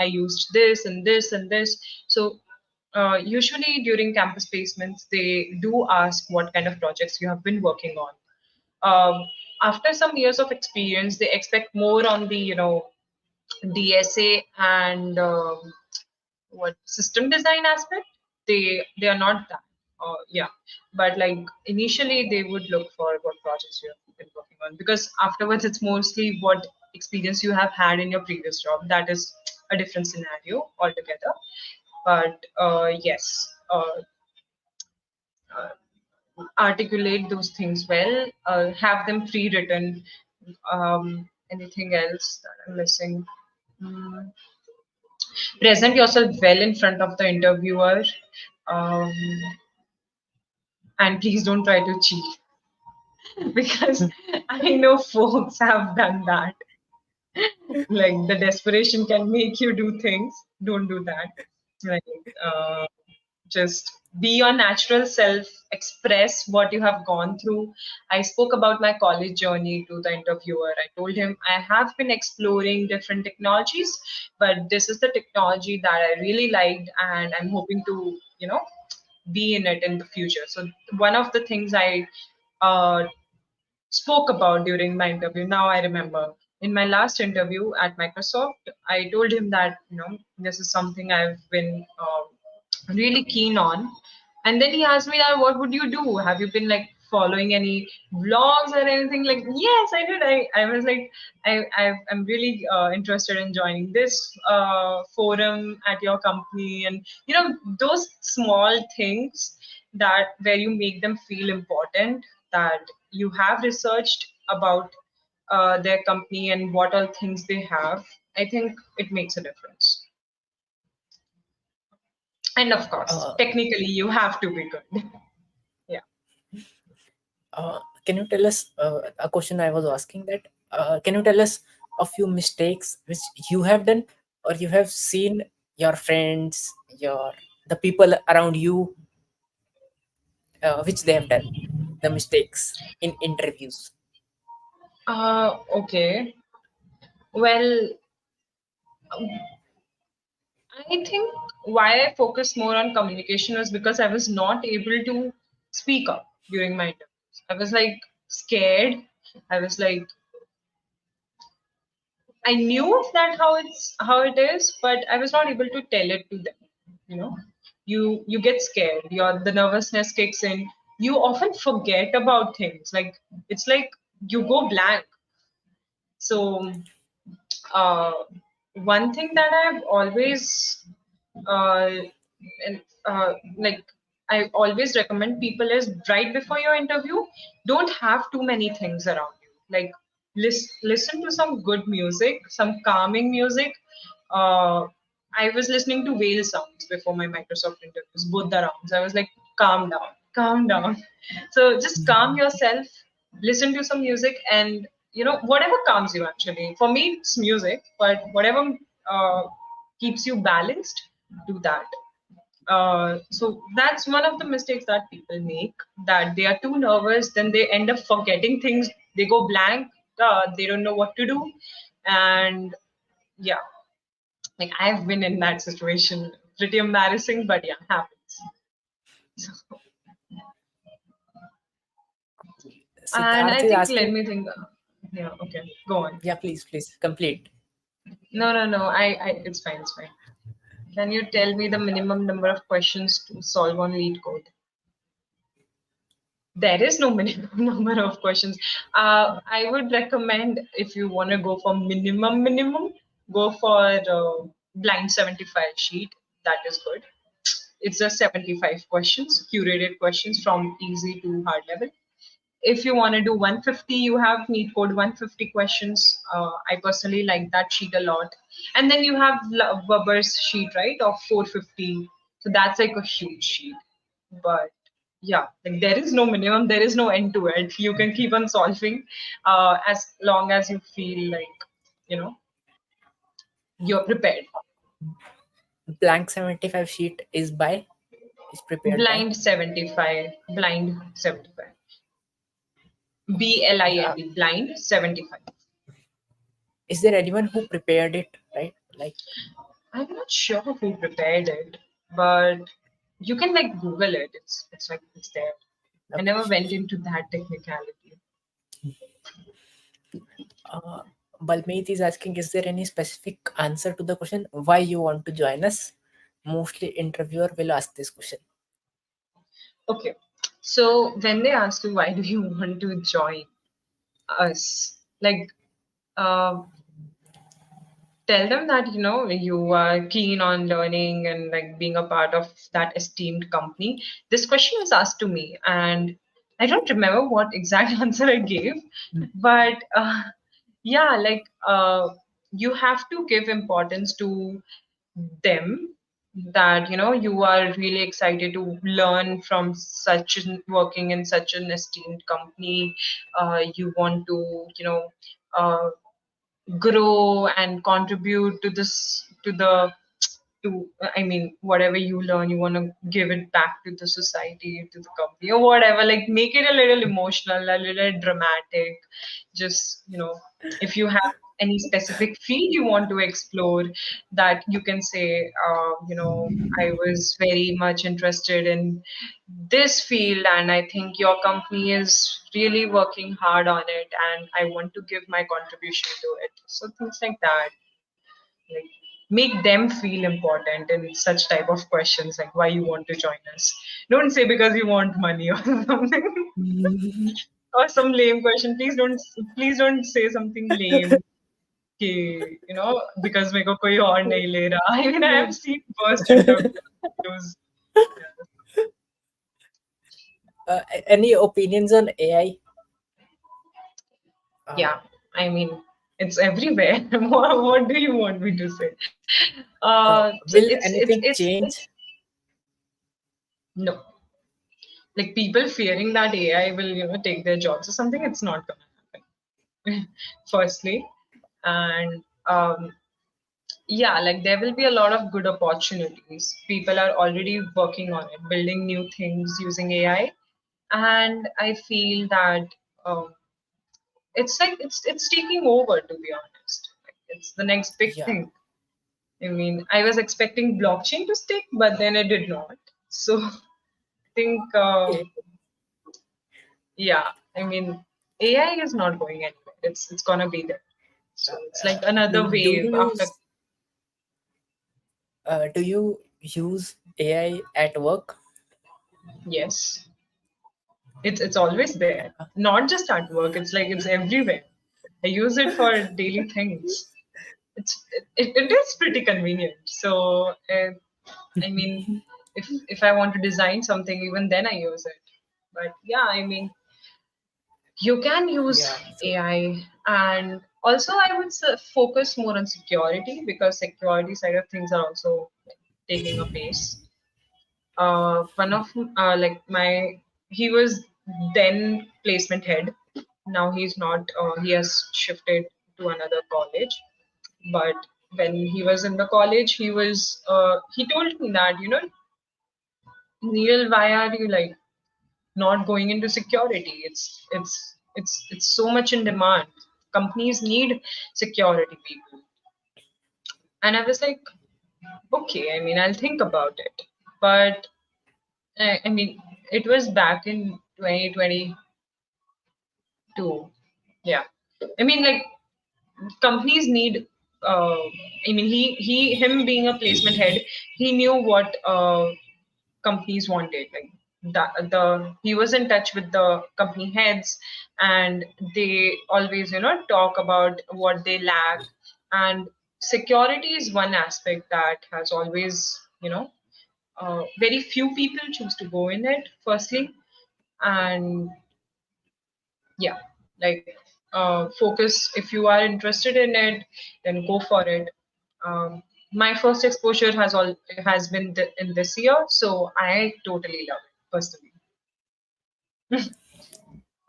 I used this and this and this. So usually during campus placements, they do ask what kind of projects you have been working on. After some years of experience, they expect more on the DSA and what system design aspect. They are not that. Yeah, but like initially they would look for what projects you have been working on, because afterwards it's mostly what experience you have had in your previous job. That is a different scenario altogether. But yes, articulate those things well, have them pre-written. Anything else that I'm missing? Mm, Present yourself well in front of the interviewer, um, and please don't try to cheat because I know folks have done that. Like the desperation can make you do things. Don't do that. Like uh, just be your natural self, express what you have gone through. I spoke about my college journey to the interviewer. I told him I have been exploring different technologies, but this is the technology that I really liked, and I'm hoping to be in it in the future. So one of the things I uh, spoke about during my interview. Now I remember in my last interview at Microsoft, I told him that this is something I've been really keen on. And then he asked me that, what would you do? Have you been like following any vlogs or anything? Like, yes, I did. I was like, I'm really interested in joining this forum at your company. And, those small things that where you make them feel important, that you have researched about their company and what all things they have. I think it makes a difference. And of course, Uh, technically, you have to be good. Yeah. can you tell us a question I was asking that? Can you tell us a few mistakes which you have done or you have seen your friends, the people around you, which they have done, the mistakes in interviews? Okay. Well, I think why I focused more on communication was because I was not able to speak up during my interviews. I was like scared. I was like I knew that how it is, but I was not able to tell it to them. You know, you get scared. The nervousness kicks in. You often forget about things. Like it's like you go blank. So uh, one thing that I've always uh, like I always recommend people is right before your interview, don't have too many things around you. Like listen to some good music, some calming music. Uh, I was listening to whale sounds before my Microsoft interviews, both the rounds. I was like, calm down, calm down. So just calm yourself, listen to some music, and whatever calms you. Actually, for me, it's music, but whatever uh, keeps you balanced, do that. So that's one of the mistakes that people make, that they are too nervous, then they end up forgetting things, they go blank, they don't know what to do. And yeah, like I've been in that situation, pretty embarrassing, but yeah, happens. So, and Siddharth I is think, let asking. me think. Yeah, okay, go on. Yeah, please complete. No, it's fine, it's fine. Can you tell me the minimum number of questions to solve on lead code? There is no minimum number of questions. I would recommend, if you want to go for minimum, go for blind 75 sheet. That is good. It's just 75 questions, curated questions from easy to hard level. If you want to do 150, you have need code 150 questions. I personally like that sheet a lot. And then you have Weber's sheet, right, of 450. So that's like a huge sheet. But yeah, like there is no minimum, there is no end to it. You can keep on solving as long as you feel like, you know, you're prepared. Blank 75 sheet is prepared by. Blind 75. Uh, BLIND, blind 75. is there anyone who prepared it, right? Like, I'm not sure who prepared it, but you can like Google it. It's like it's there. I okay, never sure. went into that technicality. Uh, Balmeet is asking, is there any specific answer to the question why you want to join us? Mostly interviewer will ask this question. Okay. So when they ask you why do you want to join us, like uh, tell them that you are keen on learning and like being a part of that esteemed company. This question was asked to me, and I don't remember what exact answer I gave, but yeah, like you have to give importance to them, that you are really excited to learn from working in such an esteemed company. You want to uh, grow and contribute to this to the to I mean, whatever you learn, you want to give it back to the society, to the company, or whatever. Like, make it a little emotional, a little dramatic. Just if you have any specific field you want to explore, that you can say, I was very much interested in this field, and I think your company is really working hard on it, and I want to give my contribution to it. So things like that, like make them feel important in such type of questions, like why you want to join us. Don't say because you want money or something, or some lame question. Please don't say something lame. कि, because मेरे को कोई और नहीं ले रहा. I mean, I have seen first interviews. Any opinions on AI? Uh, Yeah, I mean, it's everywhere. What do you want me to say? So will anything it's change? no, like people fearing that AI will take their jobs or something. It's not gonna happen. Firstly, and yeah, like there will be a lot of good opportunities. People are already working on it, building new things using AI, and I feel that it's like it's taking over. To be honest, like, it's the next big Yeah. thing. I mean, I was expecting blockchain to stick, but then it did not. So I think, Eh, yeah, I mean, AI is not going anywhere. It's gonna be there. So it's like another Do wave you after. use AI at work? Yes, it's always there. Not just at work. It's like it's everywhere. I use it for daily things. It is pretty convenient. So I mean, if I want to design something, even then I use it. But yeah, I mean, you can use Yeah. So AI, and also I would focus more on security because security side of things are also taking a pace. One of like my he was then placement head. Now he's not. He has shifted to another college. But when he was in the college, he told me that, Neil, why are you like not going into security? It's so much in demand. Companies need security people. And I was like, okay, I mean, I'll think about it. But I mean, it was back in 2022. Yeah. I mean, like companies need. I mean, him being a placement head, he knew what companies wanted. Like he was in touch with the company heads, and they always talk about what they lack. And security is one aspect that has always very few people choose to go in it firstly. And yeah, like focus, if you are interested in it, then go for it. My first exposure has been in this year, so I totally love it personally.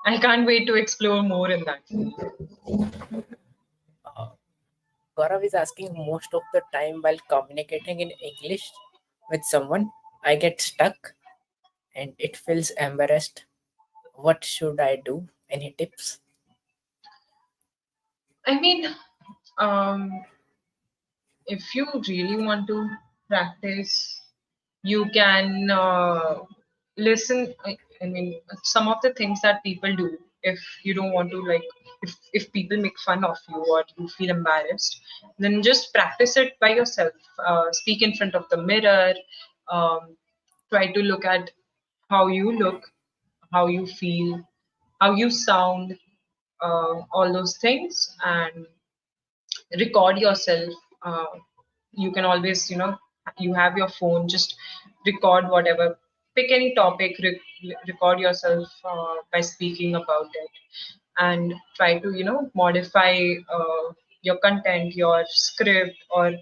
I can't wait to explore more in that. uh, Gaurav is asking, most of the time while communicating in English with someone, I get stuck and it feels embarrassed. What should I do? Any tips? I mean, um, if you really want to practice, you can listen. I mean, some of the things that people do, if you don't want to, like, if people make fun of you or you feel embarrassed, then just practice it by yourself. Speak in front of the mirror. um, Try to look at how you look, how you feel, how you sound, all those things, and record yourself. You can always, you have your phone, just record whatever, pick any topic, record yourself by speaking about it, and try to, modify your content, your script, or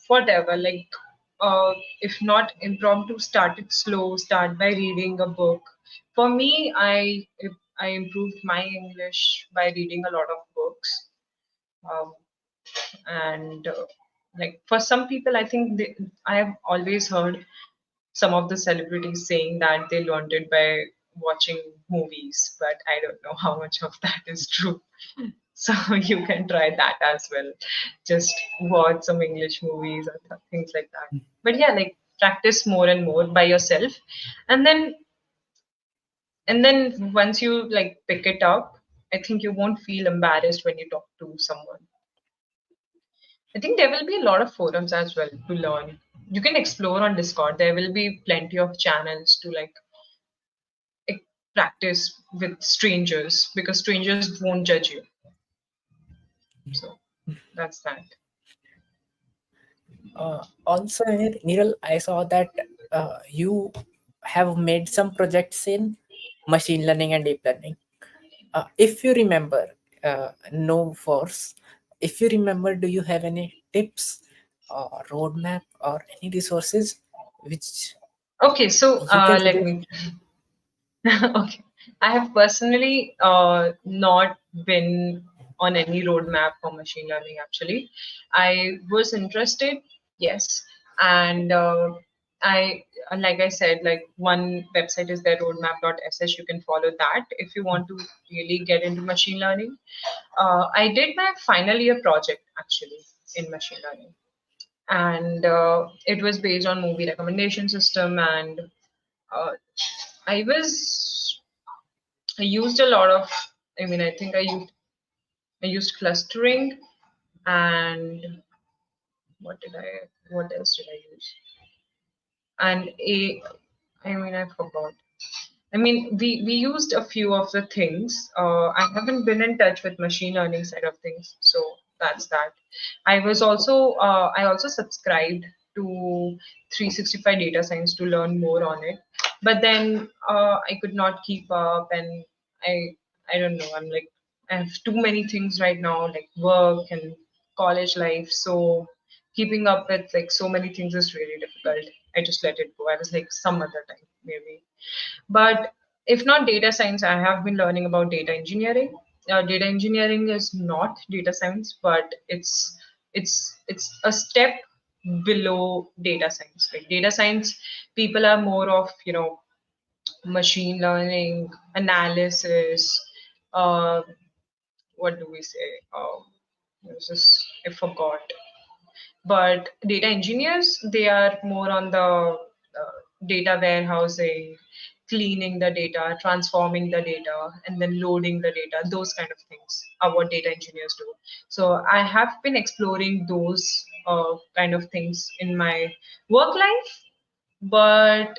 whatever. Like, if not impromptu, start it slow, start by reading a book. For me, I improved my English by reading a lot of books. Um, and like for some people, I think I have always heard some of the celebrities saying that they learned it by watching movies, but I don't know how much of that is true. So you can try that as well. Just watch some English movies or things like that. But yeah, like practice more and more by yourself, and then once you like pick it up, I think you won't feel embarrassed when you talk to someone. I think there will be a lot of forums as well to learn. You can explore on Discord. There will be plenty of channels to like e- practice with strangers because strangers won't judge you. So that's that. Also, Niral, I saw that you have made some projects in machine learning and deep learning. If you remember, no force. If you remember, do you have any tips or roadmap or any resources which Okay, so you can let suggest? me. Okay, I have personally not been on any roadmap for machine learning. Actually, I was interested, yes, and I like I said, like one website is there, roadmap.sh. You can follow that if you want to really get into machine learning. I did my final year project actually in machine learning, and it was based on movie recommendation system. And uh, I used a lot of, I mean, I think I used I used clustering, and what else did I use? And I mean, I forgot. I mean, we used a few of the things. I haven't been in touch with machine learning side of things, so that's that. I also subscribed to 365 data science to learn more on it, but then I could not keep up, and I I don't know. I'm like, I have too many things right now, like work and college life, so keeping up with like so many things is really difficult. I just let it go. I was like, some other time maybe. But if not data science, I have been learning about data engineering. Data engineering is not data science, but it's a step below data science. Like data science, people are more of machine learning analysis. Uh, what do we say? There's this, I forgot. But data engineers, they are more on the data warehousing, cleaning the data, transforming the data, and then loading the data. Those kind of things are what data engineers do. So I have been exploring those kind of things in my work life, but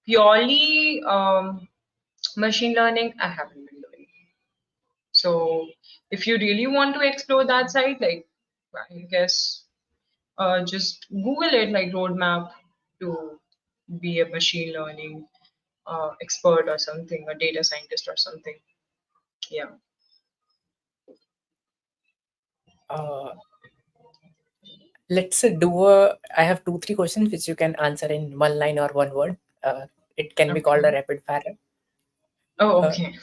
purely machine learning, I haven't been doing. So if you really want to explore that side, like I guess just Google it, like roadmap to be a machine learning expert or something, a data scientist or something. Yeah. Uh, let's do a. I have two, three questions which you can answer in one line or one word. It can be called a Okay. rapid fire. Oh, Uh, okay.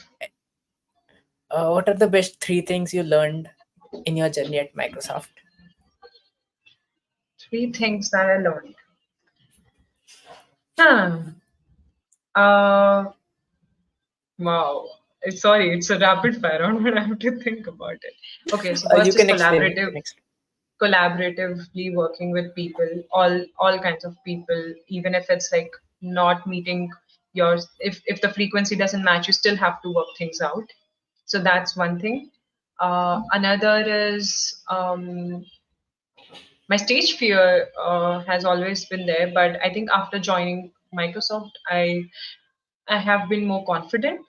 what are the best three things you learned in your journey at Microsoft? Three things that I learned. Huh. Uh, wow. Sorry, it's a rapid fire. I don't have to think about it. Okay, so You first is can explain. You collaborative can explain. collaboratively working with people, all kinds of people, even if it's like not meeting yours, if the frequency doesn't match, you still have to work things out. So that's one thing. Another is my stage fear has always been there, but I think after joining Microsoft, I have been more confident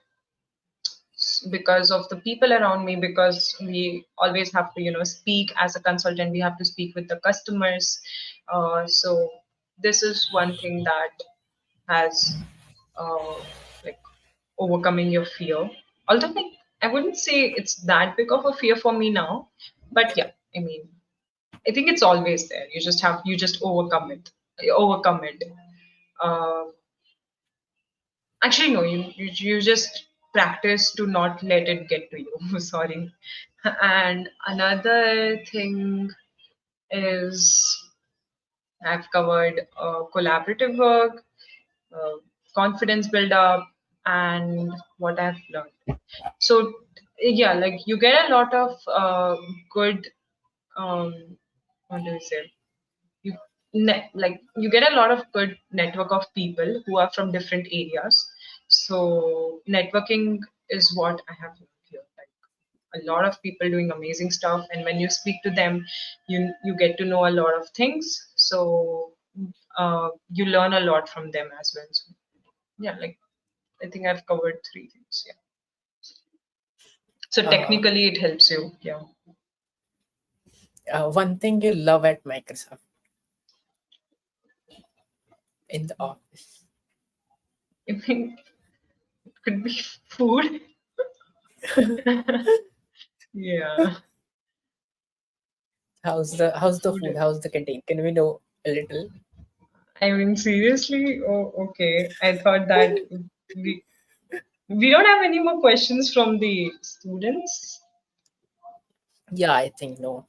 because of the people around me, because we always have to speak as a consultant, we have to speak with the customers. So this is one thing that has uh, like overcoming your fear, although like I wouldn't say it's that big of a fear for me now, but yeah, I mean, I think it's always there. You just overcome it. You overcome it. uh, Actually, no, you just practice to not let it get to you. Sorry. And another thing is I've covered collaborative work, uh, confidence build up, and what I've learned. So, yeah, like you get a lot of good, um, what do we say? You like you get a lot of good network of people who are from different areas. So networking is what I have learned here. Like a lot of people doing amazing stuff, and when you speak to them, you get to know a lot of things. So you learn a lot from them as well. So yeah, like I think I've covered three things. Yeah. So Uh, technically, it helps you. Yeah. one thing you love at Microsoft in the office. I think it could be food. Yeah. How's the Food. food? How's the canteen? Can we know a little? I mean, seriously? Oh, okay. I thought that we we don't have any more questions from the students. Yeah, I think no.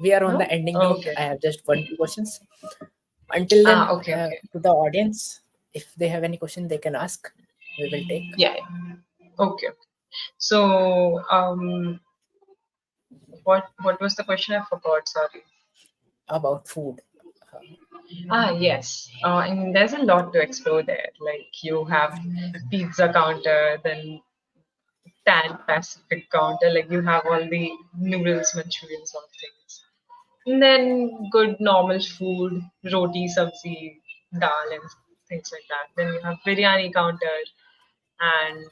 We are on the No? ending note. Okay. I have just one, two questions. Until Ah, then, okay, okay. to the audience, if they have any question, they can ask. We will take Yeah, yeah. Okay. So, what was the question? I forgot. Sorry. about food. Uh, Ah, yes. I mean, there's a lot to explore there. Like you have pizza counter, then Tan Pacific counter. Like you have all the noodles, Manchurian sort of things. And then good normal food, roti, sabzi, dal, and things like that. Then you have biryani counter and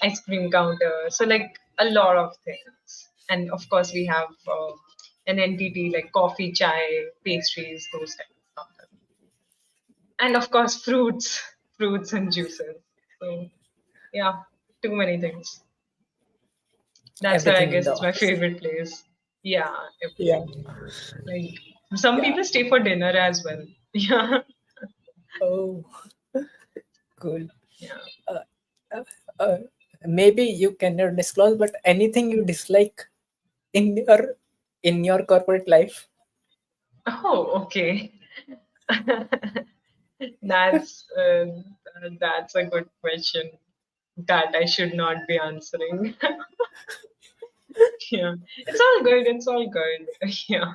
ice cream counter. So like a lot of things. And of course we have an entity like coffee, chai, pastries, those types of counter. And of course fruits and juices. So yeah, too many things. That's why I Everything in guess the it's my office. favorite place. Yeah, Yeah. everything. Like some Yeah. people stay for dinner as well. Yeah, Oh, cool. yeah. Uh, uh, uh, Maybe you cannot disclose, but anything you dislike in your corporate life? Oh, okay. That's that's a good question that I should not be answering. Yeah, it's all good. It's all good. Yeah.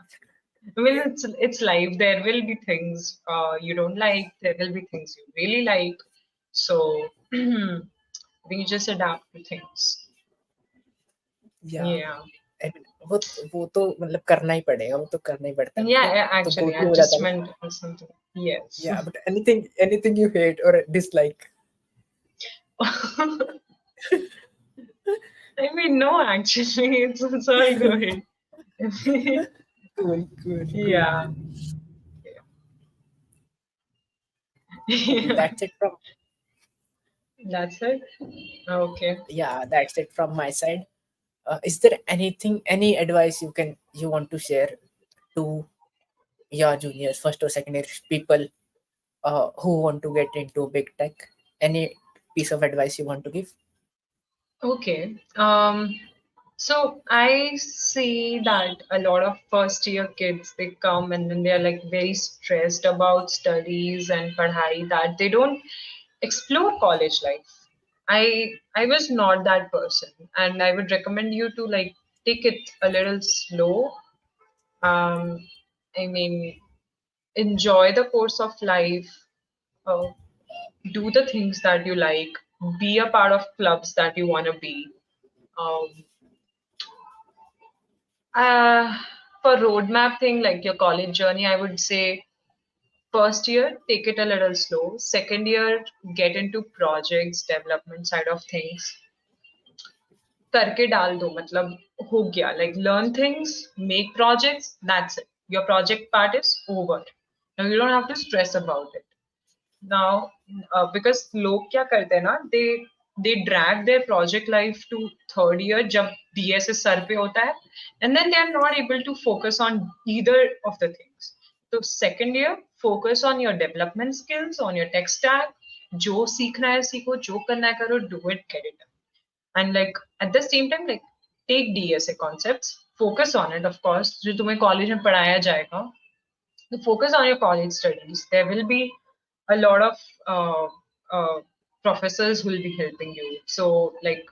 I mean, it's life. There will be things you don't like. There will be things you really like. So we just adapt to things. या Yeah. I mean वो तो मतलब करना ही पड़ेगा, वो तो करना ही पड़ता है, Yeah, तो गो actually, थ्रू हो जाता है ना. adjustment or something. Yes. या बट एनीथिंग यू हेट और dislike. I mean, no, actually, it's all good. Cool cool cool. Yeah. Cool, Yeah. that's it from. That's it. Okay. Yeah, that's it from my side. Is there anything, any advice you want to share to your juniors, first or second year people who want to get into big tech? Any piece of advice you want to give? Okay. So I see that a lot of first year kids they come and then they're like very stressed about studies and padhai that they don't explore college life. I was not that person and I would recommend you to like take it a little slow. Um, I mean, enjoy the course of life, uh, do the things that you like, be a part of clubs that you want to be. Um, for roadmap thing like your college journey, I would say first year take it a little slow. Second year get into projects, development side of things. करके डाल दो मतलब हो गया like learn things, make projects, that's it. Your project part is over. Now you don't have to stress about it. Now because लोग क्या करते हैं ना they drag their project life to third year जब DSS सर पे होता है and then they are not able to focus on either of the things. So second year focus on your development skills, on your tech stack. जो सीखना है सीखो, जो करना है करो, do it, get it done. And like at the same time like take DSA concepts, focus on it of course जो तुम्हें कॉलेज में पढ़ाया जाएगा. So focus on your college studies. There will be a lot of uh, professors who will be helping you. So like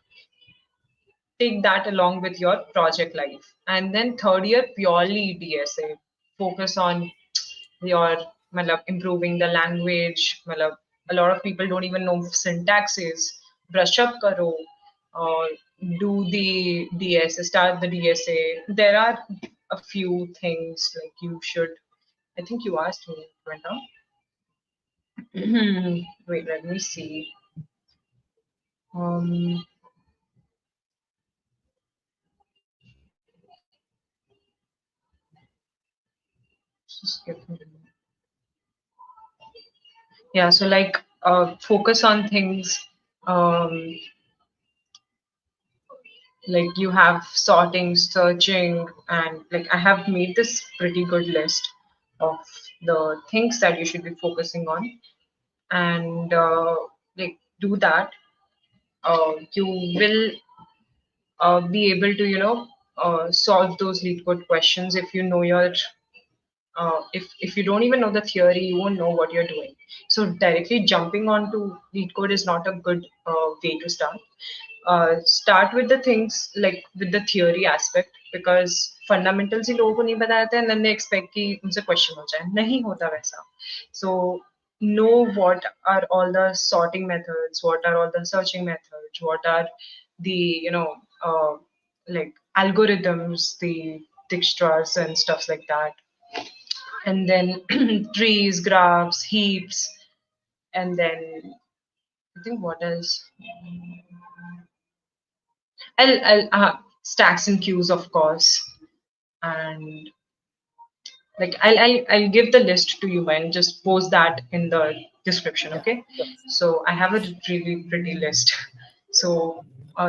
take that along with your project life. And then third year purely DSA. Focus on your matlab, improving the language. Matlab, a lot of people don't even know syntaxes. Brush up karo or do the DSA, start the DSA. There are a few things like you should. I think you asked me, Brenda. Wait, let me see. Um, just give me a minute. Yeah, so like focus on things um, like you have sorting, searching, and like I have made this pretty good list of the things that you should be focusing on, and like do that. You will be able to solve those lead code questions if you know your if you don't even know the theory, you won't know what you're doing. So directly jumping onto lead code is not a good way to start. Start with the things like with the theory aspect because fundamentals ही लोगों को नहीं बताते and then they expect कि उनसे question हो जाए, नहीं होता वैसा. So know what are all the sorting methods, what are all the searching methods, what are the like algorithms, the Dijkstra's and stuff like that, and then trees, graphs, heaps, and then I think what else? Stacks and queues, of course, and like I'll give the list to you and just post that in the description, Yeah, okay? sure. So I have a really pretty list. So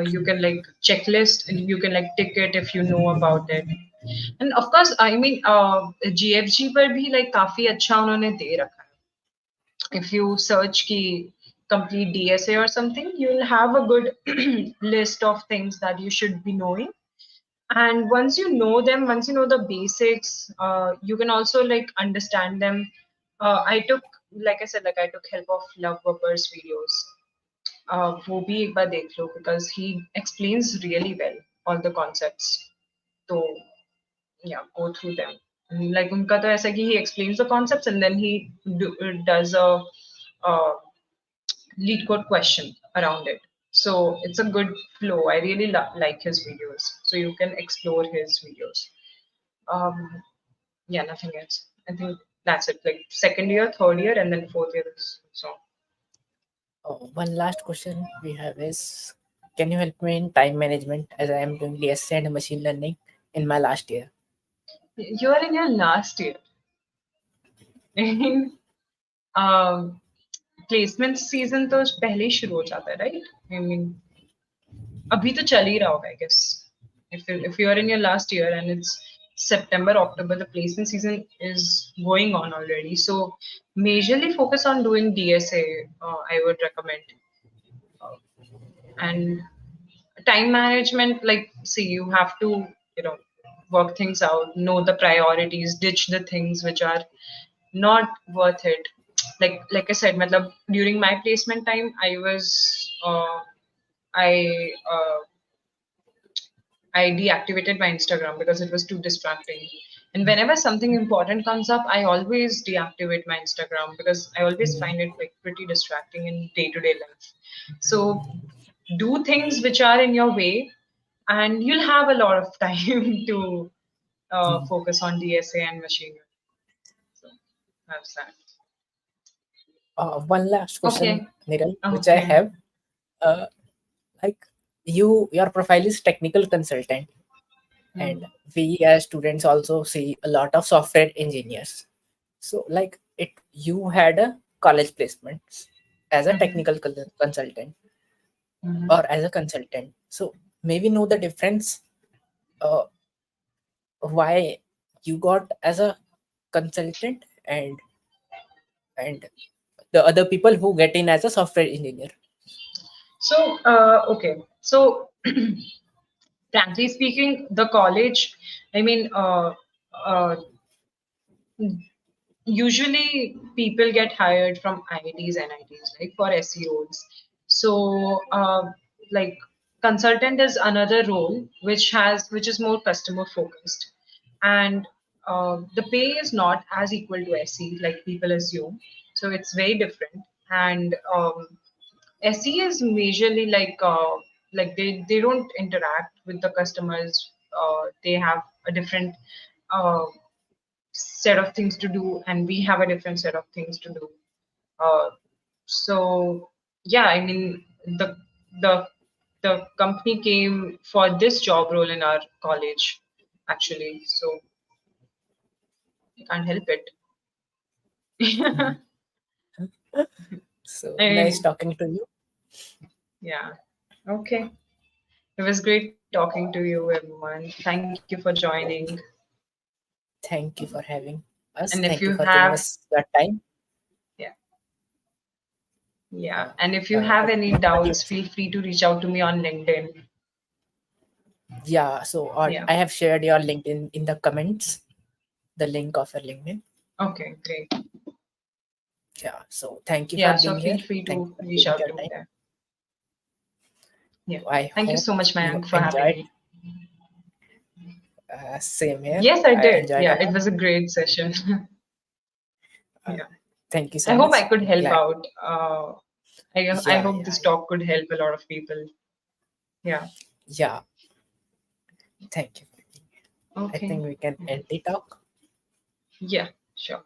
you can like checklist and you can like tick it if you know about it. And of course, I mean, GFG पर भी like काफी अच्छा उन्होंने दे रखा है. If you search की complete DSA or something, you'll have a good list of things that you should be knowing. And once you know them, once you know the basics, you can also like understand them. I took, like I said, like I took help of Love Whopper's videos. वो भी एक बार देख लो because he explains really well all the concepts. So yeah, go through them. Like उनका तो ऐसा कि he explains the concepts and then he does a uh, lead code question around it. So it's a good flow. I really like his videos. So you can explore his videos. Um, yeah, nothing else. I think that's it. Like second year, third year, and then fourth year. So One last question we have is, can you help me in time management as I am doing DSC and machine learning in my last year? you are in your last year. um, placement season तो पहले ही शुरू हो जाता है, right? I mean, अभी तो चल ही रहा होगा, I guess. If you are in your last year and it's September, October, the placement season is going on already. So majorly focus on doing DSA. I would recommend. And time management, like, see, you have to, you know, work things out, know the priorities, ditch the things which are not worth it. Like I said, matlab, during my placement time, I I deactivated my Instagram because it was too distracting. And whenever something important comes up, I always deactivate my Instagram because I always find it like pretty distracting in day-to-day life. So do things which are in your way, and you'll have a lot of time to focus on DSA and machine learning. So that's that. One last question, Okay. Niral, which I Okay. have. Uh, like your profile is technical consultant, and Hmm. we as students also see a lot of software engineers. So, like you had a college placement as a Hmm. technical consultant Hmm. or as a consultant. So, maybe know the difference. Uh, why you got as a consultant and the other people who get in as a software engineer. So, okay. So, frankly speaking, the college, I mean, usually people get hired from IITs and IITs, like for SE roles. So, like consultant is another role which is more customer focused, and the pay is not as equal to SE like people assume. So it's very different, and SE is majorly like they don't interact with the customers. They have a different uh, set of things to do, and we have a different set of things to do. Uh, so yeah, I mean the the company came for this job role in our college actually, so I can't help it. So I nice mean, talking to you. yeah, okay. It was great talking to you, everyone. Thank you for joining. Thank you for having And us. if Thank you you for giving have, us your time. yeah, yeah. Uh, And if you have any what do you doubts, say? feel free to reach out to me on LinkedIn. Yeah. So Yeah. I have shared your LinkedIn in the comments. The link of your LinkedIn. Okay, great. Yeah. So thank you for Yeah, so being here. feel free Thank you to for reach giving out your to me time. there. Yeah. I Thank you hope so much, you Mayank, for having enjoyed. me. Same here. Yes, I I did. enjoyed a Yeah, it lot. was a great session. Uh, Yeah. thank you I so hope much. I could help Glad. out. I Yeah. hope Yeah. this Yeah. talk could help a lot of people. Yeah. Yeah, thank you. I Okay. think we can end the talk. Yeah, sure.